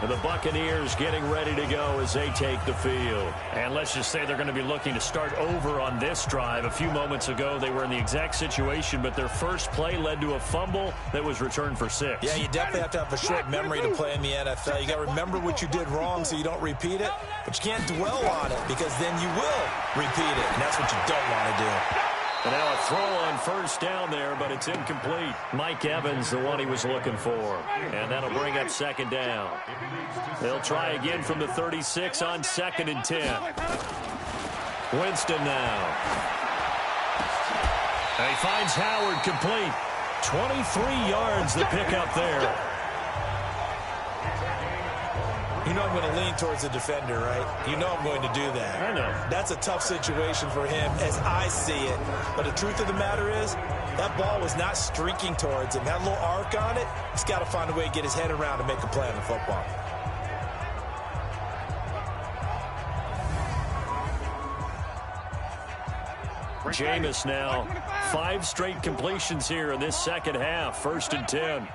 And the Buccaneers getting ready to go as they take the field. And let's just say they're going to be looking to start over on this drive. A few moments ago, they were in the exact situation, but their first play led to a fumble that was returned for 6. Yeah, you definitely have to have a short memory to play in the NFL. You got to remember what you did wrong so you don't repeat it, but you can't dwell on it because then you will repeat it, and that's what you don't want to do. And now a throw on first down there, but it's incomplete. Mike Evans, the one he was looking for. And that'll bring up 2nd down. They'll try again from the 36 on 2nd and 10. Winston now. And he finds Howard complete. 23 yards the pickup there. You know I'm going to lean towards the defender, right? You know I'm going to do that. I know. That's a tough situation for him as I see it. But the truth of the matter is, that ball was not streaking towards him. Had a little arc on it. He's got to find a way to get his head around and make a play on the football. Jameis now. 5 straight completions here in this second half. 1st and 10.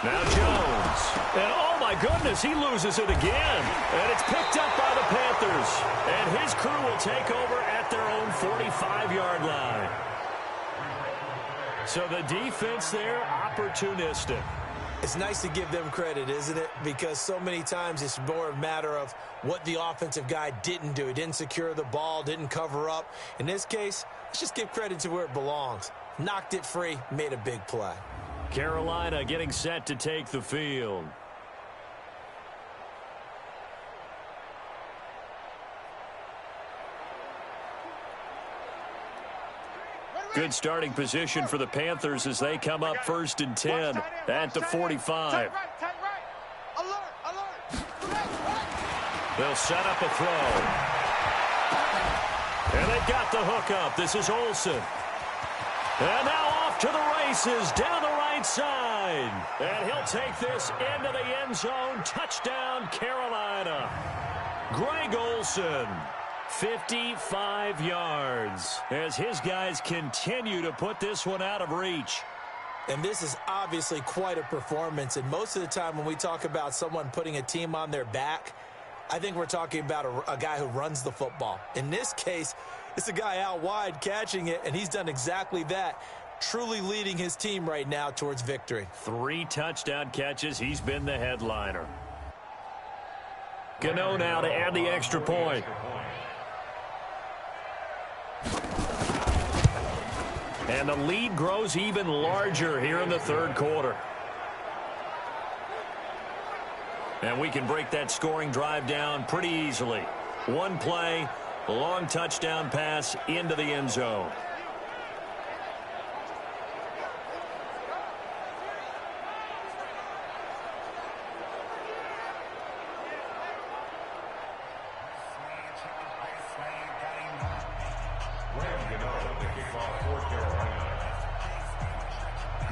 Now Jones. And oh my goodness, he loses it again. And it's picked up by the Panthers. And his crew will take over at their own 45-yard line. So the defense there, opportunistic. It's nice to give them credit, isn't it? Because so many times it's more a matter of what the offensive guy didn't do. He didn't secure the ball, didn't cover up. In this case, let's just give credit to where it belongs. Knocked it free, made a big play. Carolina getting set to take the field. Good starting position for the Panthers as they come up 1st and 10 at the 45. They'll set up a throw. And they've got the hook up. This is Olsen. And now off to the races down the right side. And he'll take this into the end zone. Touchdown, Carolina. Greg Olsen. 55 yards as his guys continue to put this one out of reach. And this is obviously quite a performance. And most of the time when we talk about someone putting a team on their back, I think we're talking about a guy who runs the football. In this case, it's a guy out wide catching it, and he's done exactly that, truly leading his team right now towards victory. 3 touchdown catches. He's been the headliner. Gano now to add the extra point. And the lead grows even larger here in the 3rd quarter. And we can break that scoring drive down pretty easily. One play, long touchdown pass into the end zone.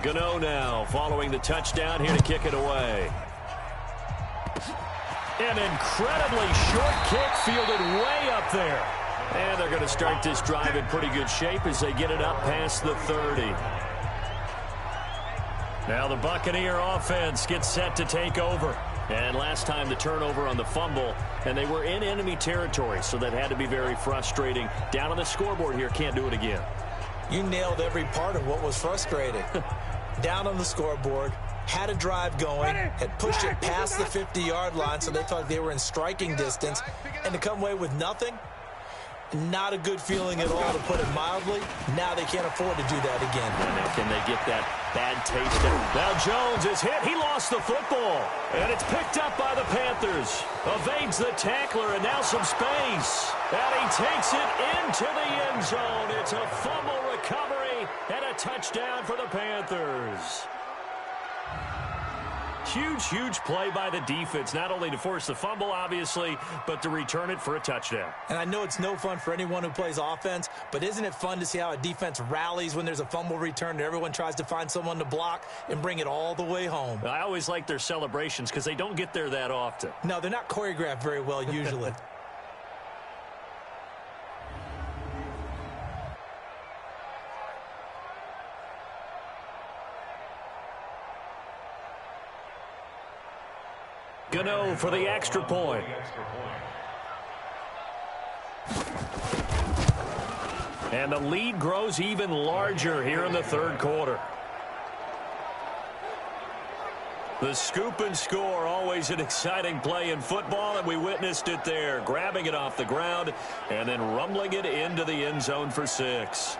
Gano now following the touchdown here to kick it away. An incredibly short kick fielded way up there. And they're going to start this drive in pretty good shape as they get it up past the 30. Now the Buccaneer offense gets set to take over. And last time the turnover on the fumble, and they were in enemy territory, so that had to be very frustrating. Down on the scoreboard here, can't do it again. You nailed every part of what was frustrating. Down on the scoreboard, had a drive going, had pushed it past the 50-yard line, so they thought they were in striking distance, and to come away with nothing, not a good feeling at all, to put it mildly. Now they can't afford to do that again. Now can they get that bad taste out? Now Jones is hit. He lost the football, and it's picked up by the Panthers. Evades the tackler, and now some space. And he takes it into the end zone. It's a fumble recovery and a touchdown for the Panthers. Huge, huge play by the defense, not only to force the fumble, obviously, but to return it for a touchdown. And I know it's no fun for anyone who plays offense, but isn't it fun to see how a defense rallies when there's a fumble return and everyone tries to find someone to block and bring it all the way home? I always like their celebrations because they don't get there that often. No, they're not choreographed very well usually. Gano for the extra point. And the lead grows even larger here in the 3rd quarter. The scoop and score, always an exciting play in football, and we witnessed it there, grabbing it off the ground and then rumbling it into the end zone for 6.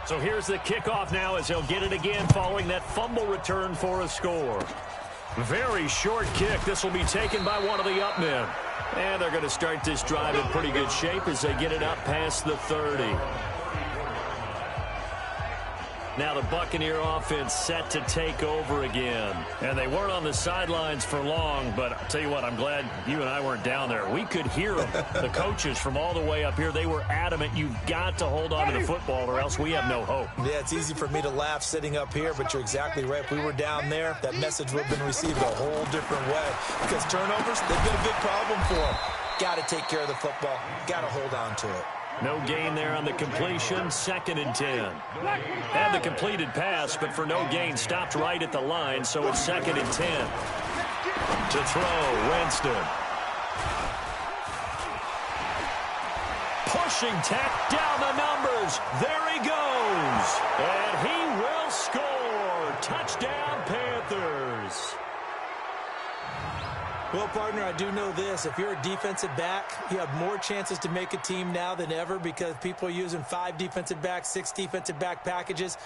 So here's the kickoff now as he'll get it again following that fumble return for a score. Very short kick. This will be taken by one of the up men. And they're going to start this drive in pretty good shape as they get it up past the 30. Now the Buccaneer offense set to take over again. And they weren't on the sidelines for long, but I'll tell you what, I'm glad you and I weren't down there. We could hear them. The coaches from all the way up here, they were adamant, you've got to hold on to the football or else we have no hope. Yeah, it's easy for me to laugh sitting up here, but you're exactly right. If we were down there, that message would have been received a whole different way. Because turnovers, they've been a big problem for them. Got to take care of the football. Got to hold on to it. No gain there on the completion, 2nd and 10. Had the completed pass, but for no gain, stopped right at the line, so it's 2nd and 10. To throw, Winston. Pushing tack down the numbers. There he goes. And he will score. Touchdown, Panthers. Well, partner, I do know this. If you're a defensive back, you have more chances to make a team now than ever because people are using 5 defensive backs, 6 defensive back packages.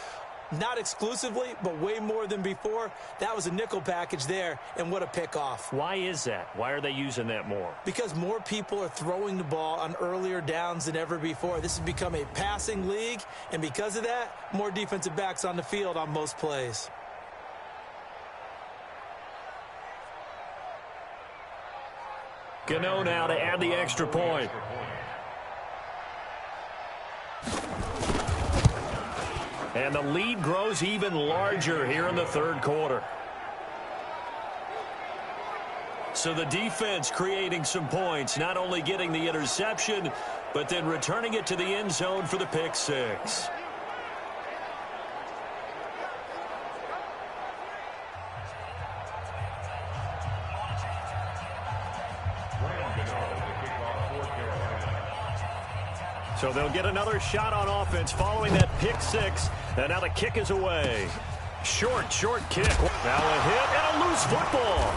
Not exclusively, but way more than before. That was a nickel package there, and what a pickoff. Why is that? Why are they using that more? Because more people are throwing the ball on earlier downs than ever before. This has become a passing league, and because of that, more defensive backs on the field on most plays. Gano now to add the extra point. And the lead grows even larger here in the 3rd quarter. So the defense creating some points, not only getting the interception, but then returning it to the end zone for the pick 6. So they'll get another shot on offense following that pick 6. And now the kick is away. Short kick. Now a hit and a loose football.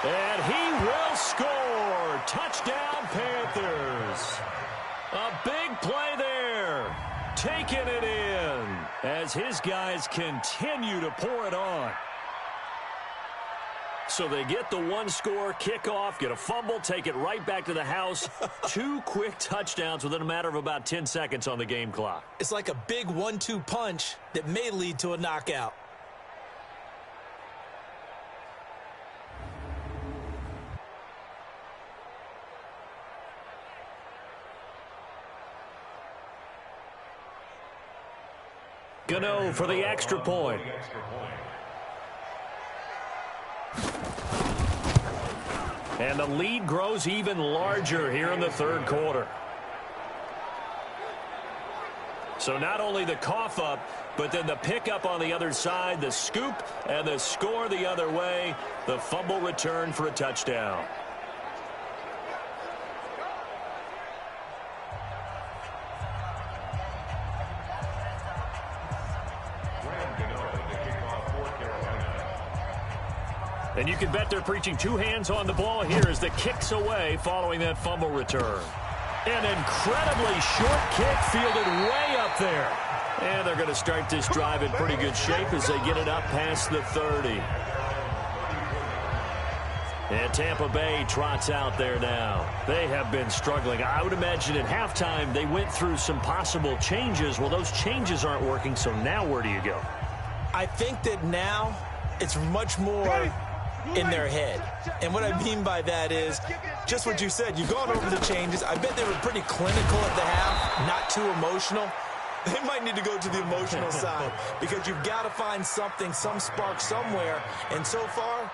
And he will score. Touchdown, Panthers. A big play there. Taking it in as his guys continue to pour it on. So they get the 1-score kickoff, get a fumble, take it right back to the house. 2 quick touchdowns within a matter of about 10 seconds on the game clock. It's like a big 1-2 punch that may lead to a knockout. Gano for the extra point. And the lead grows even larger here in the 3rd quarter. So not only the cough up, but then the pickup on the other side, the scoop, and the score the other way. The fumble return for a touchdown. And you can bet they're preaching 2 hands on the ball here as the kick's away following that fumble return. An incredibly short kick fielded way up there. And they're going to start this drive in pretty good shape as they get it up past the 30. And Tampa Bay trots out there now. They have been struggling. I would imagine at halftime they went through some possible changes. Well, those changes aren't working, so now where do you go? I think that now it's much more in their head. And what I mean by that is just what you said. You've gone over the changes. I bet they were pretty clinical at the half, not too emotional. They might need to go to the emotional side because you've got to find something, some spark somewhere. And so far,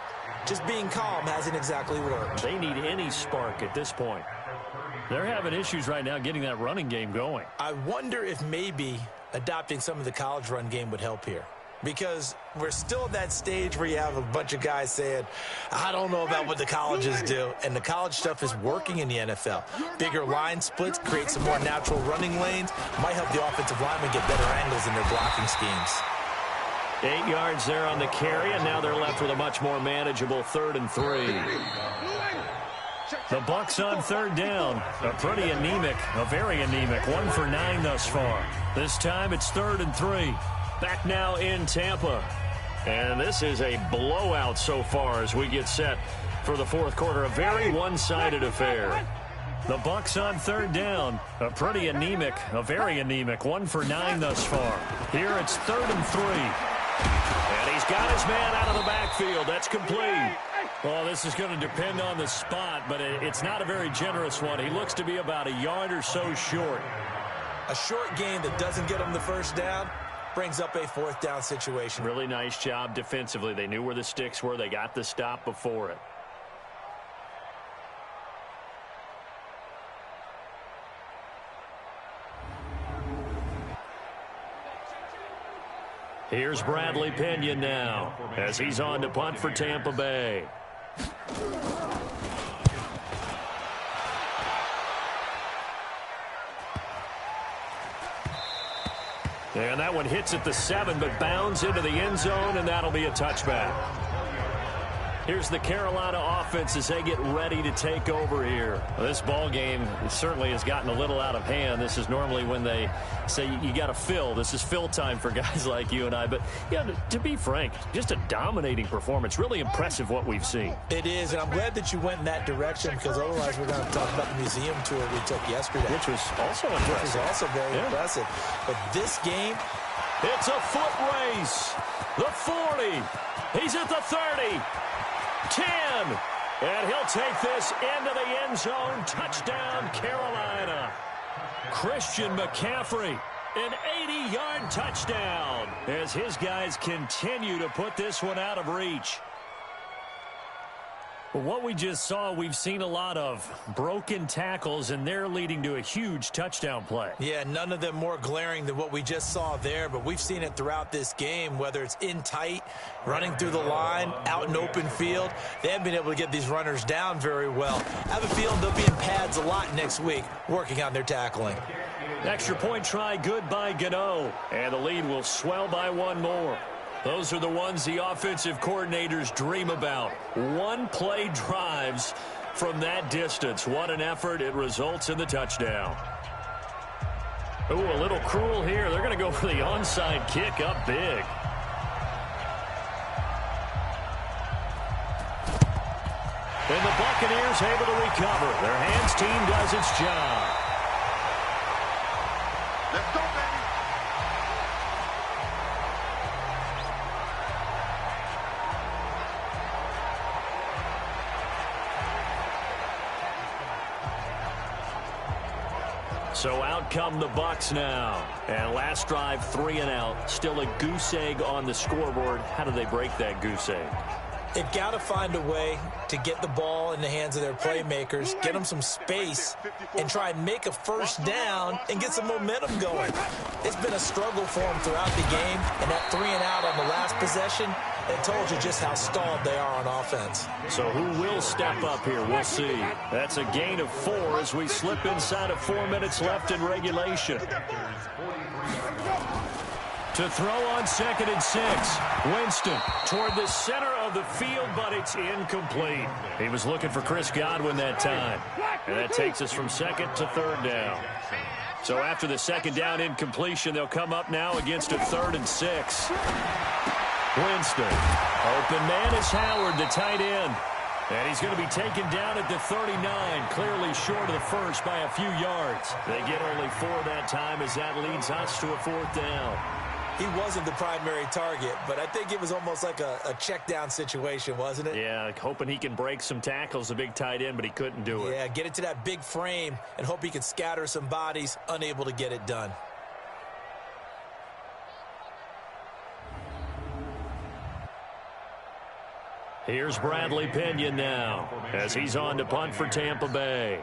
just being calm hasn't exactly worked. They need any spark at this point. They're having issues right now getting that running game going. I wonder if maybe adopting some of the college run game would help here. Because we're still at that stage where you have a bunch of guys saying, I don't know about what the colleges do. And the college stuff is working in the NFL. Bigger line splits, create some more natural running lanes, might help the offensive linemen get better angles in their blocking schemes. 8 yards there on the carry, and now they're left with a much more manageable 3rd and 3. The Bucs on 3rd down. A pretty anemic, a very anemic 1 for 9 thus far. This time it's 3rd and 3. Back now in Tampa. And this is a blowout so far as we get set for the 4th quarter. A very one-sided affair. The Bucs on 3rd down. A pretty anemic, a very anemic 1 for 9 thus far. Here it's 3rd and 3. And he's got his man out of the backfield. That's complete. Well, this is going to depend on the spot, but it's not a very generous one. He looks to be about a yard or so short. A short gain that doesn't get him the first down brings up a 4th down situation. Really nice job defensively. They knew where the sticks were. They got the stop before it. Here's Bradley Pinion now as he's on to punt for Tampa Bay. And that one hits at the 7, but bounds into the end zone, and that'll be a touchback. Here's the Carolina offense as they get ready to take over here. Well, this ball game certainly has gotten a little out of hand. This is normally when they say you got to fill. This is fill time for guys like you and I. But, yeah, to be frank, just a dominating performance. Really impressive what we've seen. It is, and I'm glad that you went in that direction because otherwise we're going to talk about the museum tour we took yesterday. Which was also impressive. Which was also very impressive. But this game, it's a foot race. The 40. He's at the 30. 10, and he'll take this into the end zone. Touchdown, Carolina. Christian McCaffrey, an 80-yard touchdown as his guys continue to put this one out of reach. Well, what we just saw, we've seen a lot of broken tackles, and they're leading to a huge touchdown play. Yeah, none of them more glaring than what we just saw there, but we've seen it throughout this game, whether it's in tight, running through the line, out in open field. They haven't been able to get these runners down very well. I have a feeling they'll be in pads a lot next week working on their tackling. Extra point try good by Gano, and the lead will swell by one more. Those are the ones the offensive coordinators dream about. One-play drives from that distance. What an effort. It results in the touchdown. Ooh, a little cruel here. They're going to go for the onside kick up big. And the Buccaneers able to recover. Their hands team does its job. Let's go, baby. So out come the Bucs now. And last drive, 3 and out. Still a goose egg on the scoreboard. How do they break that goose egg? They've got to find a way to get the ball in the hands of their playmakers, get them some space, and try and make a first down and get some momentum going. It's been a struggle for them throughout the game, and that 3 and out on the last possession, it told you just how stalled they are on offense. So who will step up here? We'll see. That's a gain of 4 as we slip inside of 4 minutes left in regulation. To throw on 2nd and 6. Winston toward the center of the field, but it's incomplete. He was looking for Chris Godwin that time. And that takes us from 2nd to 3rd down. So after the 2nd down incompletion, they'll come up now against a 3rd and 6. Winston. Open man is Howard, the tight end. And he's going to be taken down at the 39, clearly short of the first by a few yards. They get only 4 that time as that leads us to a 4th down. He wasn't the primary target, but I think it was almost like a check down situation, wasn't it? Yeah, hoping he can break some tackles, a big tight end, but he couldn't do it. Yeah, get it to that big frame and hope he can scatter some bodies, unable to get it done. Here's Bradley Pinion now as he's on to punt for Tampa Bay.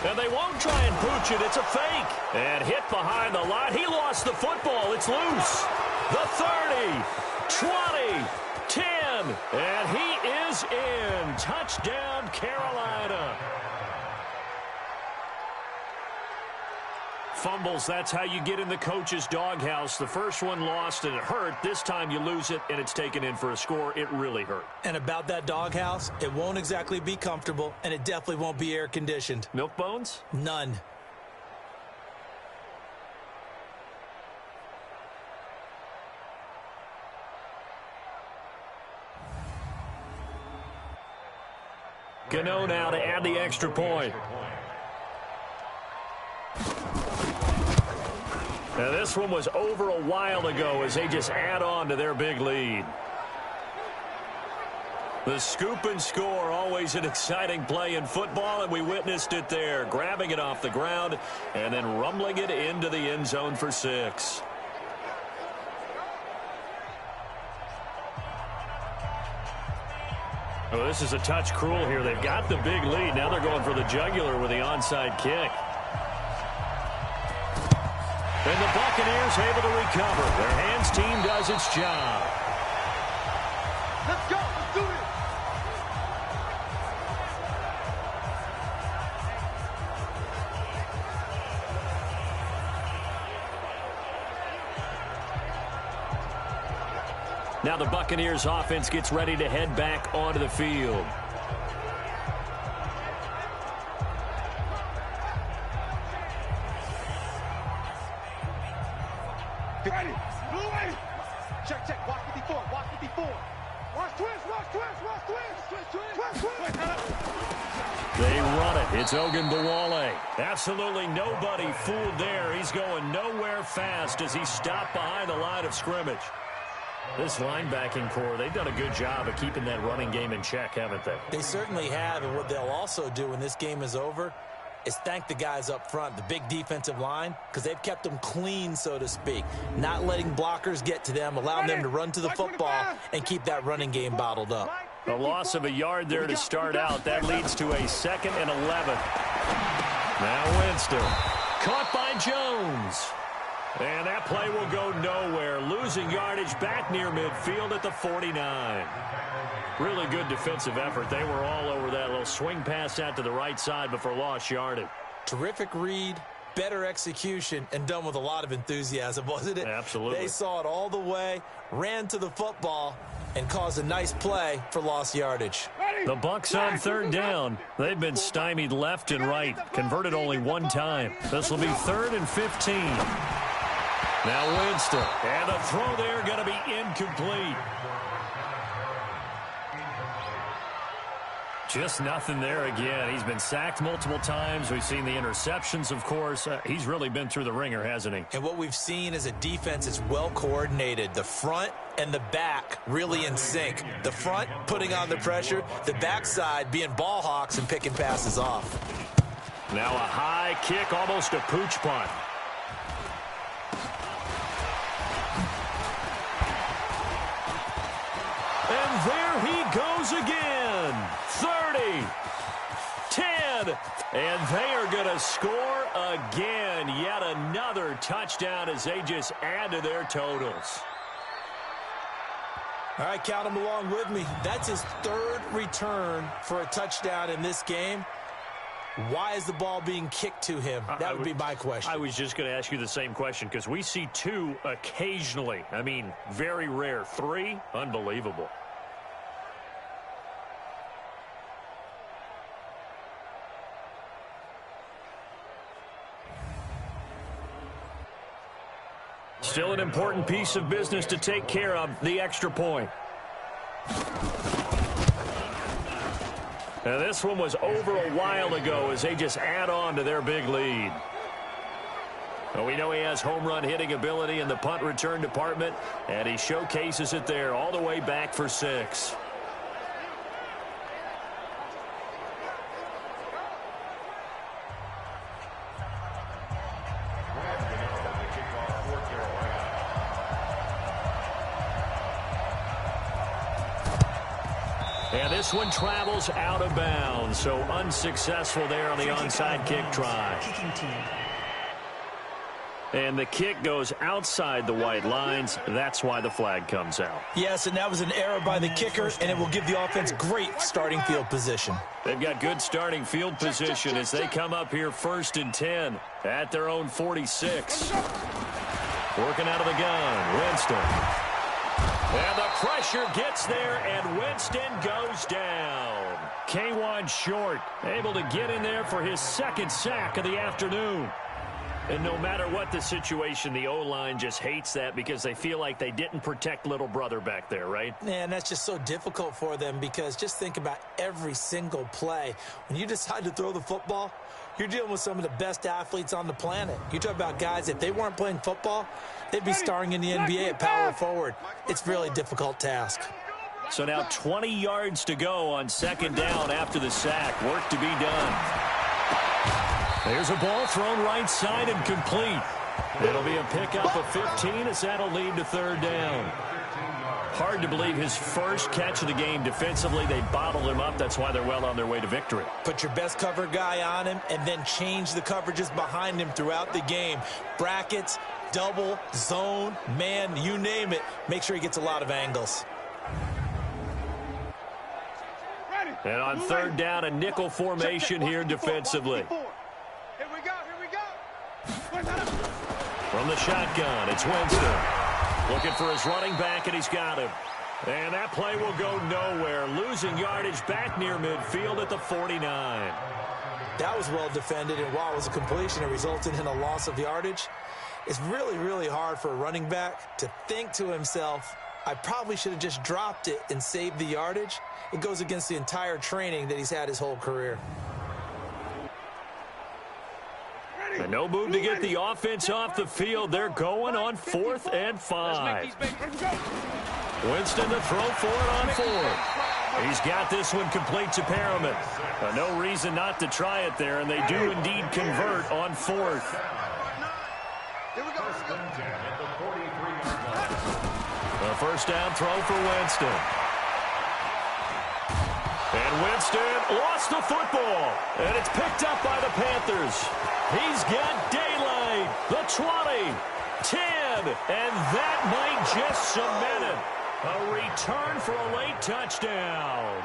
And they won't try and pooch it. It's a fake. And hit behind the line. He lost the football. It's loose. The 30, 20, 10. And he is in. Touchdown, Carolina. Fumbles, that's how you get in the coach's doghouse. The first one lost and it hurt. This time you lose it and it's taken in for a score. It really hurt. And about that doghouse, it won't exactly be comfortable, and it definitely won't be air-conditioned. Milk bones? None. Gano now to add the extra point. Now this one was over a while ago as they just add on to their big lead. The scoop and score, always an exciting play in football, and we witnessed it there, grabbing it off the ground and then rumbling it into the end zone for 6. Oh, this is a touch cruel here. They've got the big lead. Now they're going for the jugular with the onside kick. And the Buccaneers able to recover. Their hands team does its job. Let's go. Let's do it. Now the Buccaneers offense gets ready to head back onto the field. Check, check. Watch 54. Watch 54. Watch twist. Watch twist. Watch twist. Twist, twist. They run it. It's Ogunbowale. Absolutely nobody fooled there. He's going nowhere fast as he stopped behind the line of scrimmage. This linebacking core, they've done a good job of keeping that running game in check, haven't they? They certainly have, and what they'll also do when this game is over is thank the guys up front, the big defensive line, because they've kept them clean, so to speak. Not letting blockers get to them, allowing them to run to the football and keep that running game bottled up. A loss of a yard there to start out. That leads to a 2nd and 11. Now Winston. Caught by Jones. And that play will go nowhere. Losing yardage back near midfield at the 49. Really good defensive effort. They were all over that little swing pass out to the right side before lost yardage. Terrific read, better execution, and done with a lot of enthusiasm, wasn't it? Absolutely. They saw it all the way, ran to the football, and caused a nice play for lost yardage. The Bucs on 3rd down. They've been stymied left and right, converted only one time. This will be 3rd and 15. Now Winston, and the throw there going to be incomplete. Just nothing there again. He's been sacked multiple times. We've seen the interceptions, of course. He's really been through the ringer, hasn't he? And what we've seen is a defense that's well coordinated. The front and the back really in sync. The front putting on the pressure, the backside being ball hawks and picking passes off. Now a high kick, almost a pooch punt. And there he goes again. 30, 10, and they are going to score again. Yet another touchdown as they just add to their totals. All right, count them along with me. That's his 3rd return for a touchdown in this game. Why is the ball being kicked to him? That would be my question. I was just going to ask you the same question because we see 2 occasionally. I mean, very rare. 3, unbelievable. Still an important piece of business to take care of, the extra point. Now this one was over a while ago as they just add on to their big lead. Well, we know he has home run hitting ability in the punt return department, and he showcases it there all the way back for 6. And this one travels out of bounds, so unsuccessful there on the onside kick try. And the kick goes outside the white lines. That's why the flag comes out. Yes, and that was an error by the kicker, and it will give the offense great starting field position. They've got good starting field position as they come up here 1st and 10 at their own 46. Working out of the gun, Winston. And the pressure gets there, and Winston goes down. K'Wan Short able to get in there for his 2nd sack of the afternoon. And no matter what the situation, the O-line just hates that because they feel like they didn't protect little brother back there, right? Man, that's just so difficult for them because just think about every single play. When you decide to throw the football, you're dealing with some of the best athletes on the planet. You talk about guys, if they weren't playing football, they'd be starring in the NBA at power forward. It's a really difficult task. So now 20 yards to go on second down after the sack. Work to be done. There's a ball thrown right side and complete. It'll be a pickup of 15 as that'll lead to third down. Hard to believe his first catch of the game defensively. They bottled him up. That's why they're well on their way to victory. Put your best cover guy on him and then change the coverages behind him throughout the game. Brackets, double, zone, man, you name it. Make sure he gets a lot of angles. And on third down, a nickel formation here defensively. Here we go. From the shotgun, it's Winston. Looking for his running back, and he's got him. And that play will go nowhere. Losing yardage back near midfield at the 49. That was well defended, and while it was a completion, it resulted in a loss of yardage. It's really, really hard for a running back to think to himself, I probably should have just dropped it and saved the yardage. It goes against the entire training that he's had his whole career. And no move to get the offense off the field. They're going on 4th and 5. Winston to throw for it on 4th. He's got this one complete to Perriman. No reason not to try it there, and they do indeed convert on 4th. A first down throw for Winston. And Winston lost the football. And it's picked up by the Panthers. He's got daylight. The 20, 10, and that might just cement it. A return for a late touchdown.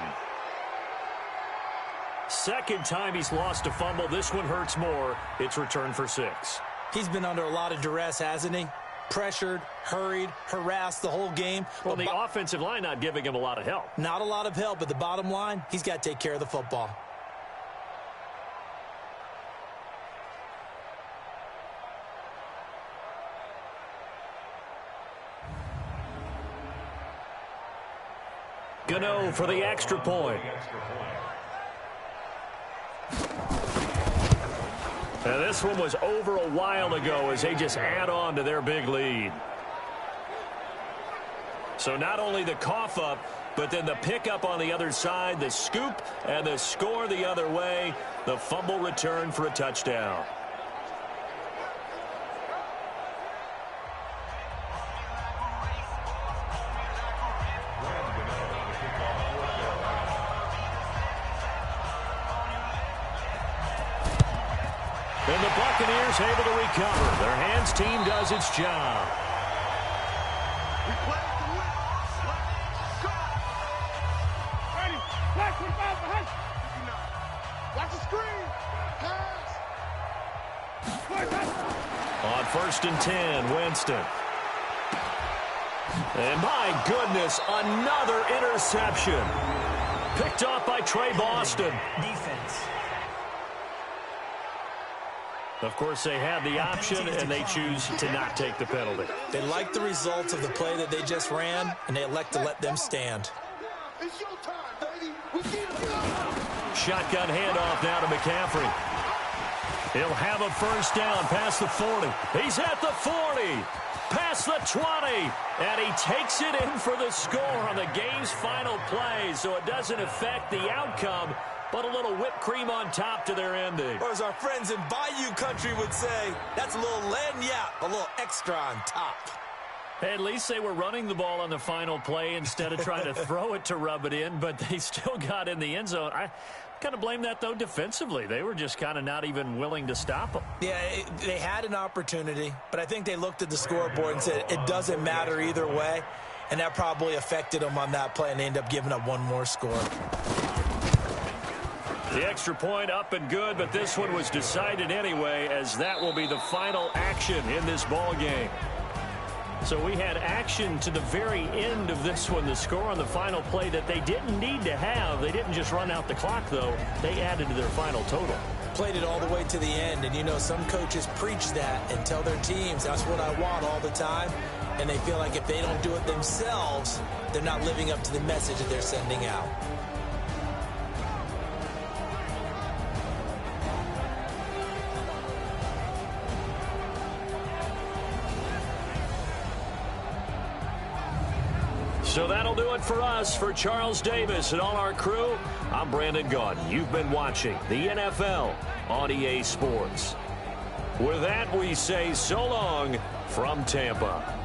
Second time he's lost a fumble. This one hurts more. It's returned for 6. He's been under a lot of duress, hasn't he? Pressured, hurried, harassed the whole game. Well, the offensive line not giving him a lot of help. Not a lot of help, but the bottom line, he's got to take care of the football. Gano for the extra point. Now this one was over a while ago as they just add on to their big lead. So not only the cough up, but then the pickup on the other side, the scoop, and the score the other way. The fumble return for a touchdown. And the Buccaneers able to recover. Their hands team does its job. On 1st and 10, Winston. And my goodness, another interception. Picked off by Trey Boston. Defense. Of course, they have the option, and they choose to not take the penalty. They like the results of the play that they just ran, and they elect to let them stand. It's your time, baby. We keep it up. Shotgun handoff now to McCaffrey. He'll have a first down past the 40. He's at the 40. Past the 20. And he takes it in for the score on the game's final play, so it doesn't affect the outcome, but a little whipped cream on top to their ending. Or as our friends in Bayou country would say, that's a little lagniappe, a little extra on top. Hey, at least they were running the ball on the final play instead of trying to throw it to rub it in, but they still got in the end zone. I kind of blame that, though, defensively. They were just kind of not even willing to stop them. Yeah, they had an opportunity, but I think they looked at the scoreboard and said it doesn't matter either way, and that probably affected them on that play, and they ended up giving up one more score. The extra point up and good, but this one was decided anyway, as that will be the final action in this ball game. So we had action to the very end of this one, the score on the final play that they didn't need to have. They didn't just run out the clock, though. They added to their final total. Played it all the way to the end, and you know some coaches preach that and tell their teams that's what I want all the time, and they feel like if they don't do it themselves, they're not living up to the message that they're sending out. So that'll do it for us. For Charles Davis and all our crew, I'm Brandon Gaudin. You've been watching the NFL on EA Sports. With that, we say so long from Tampa.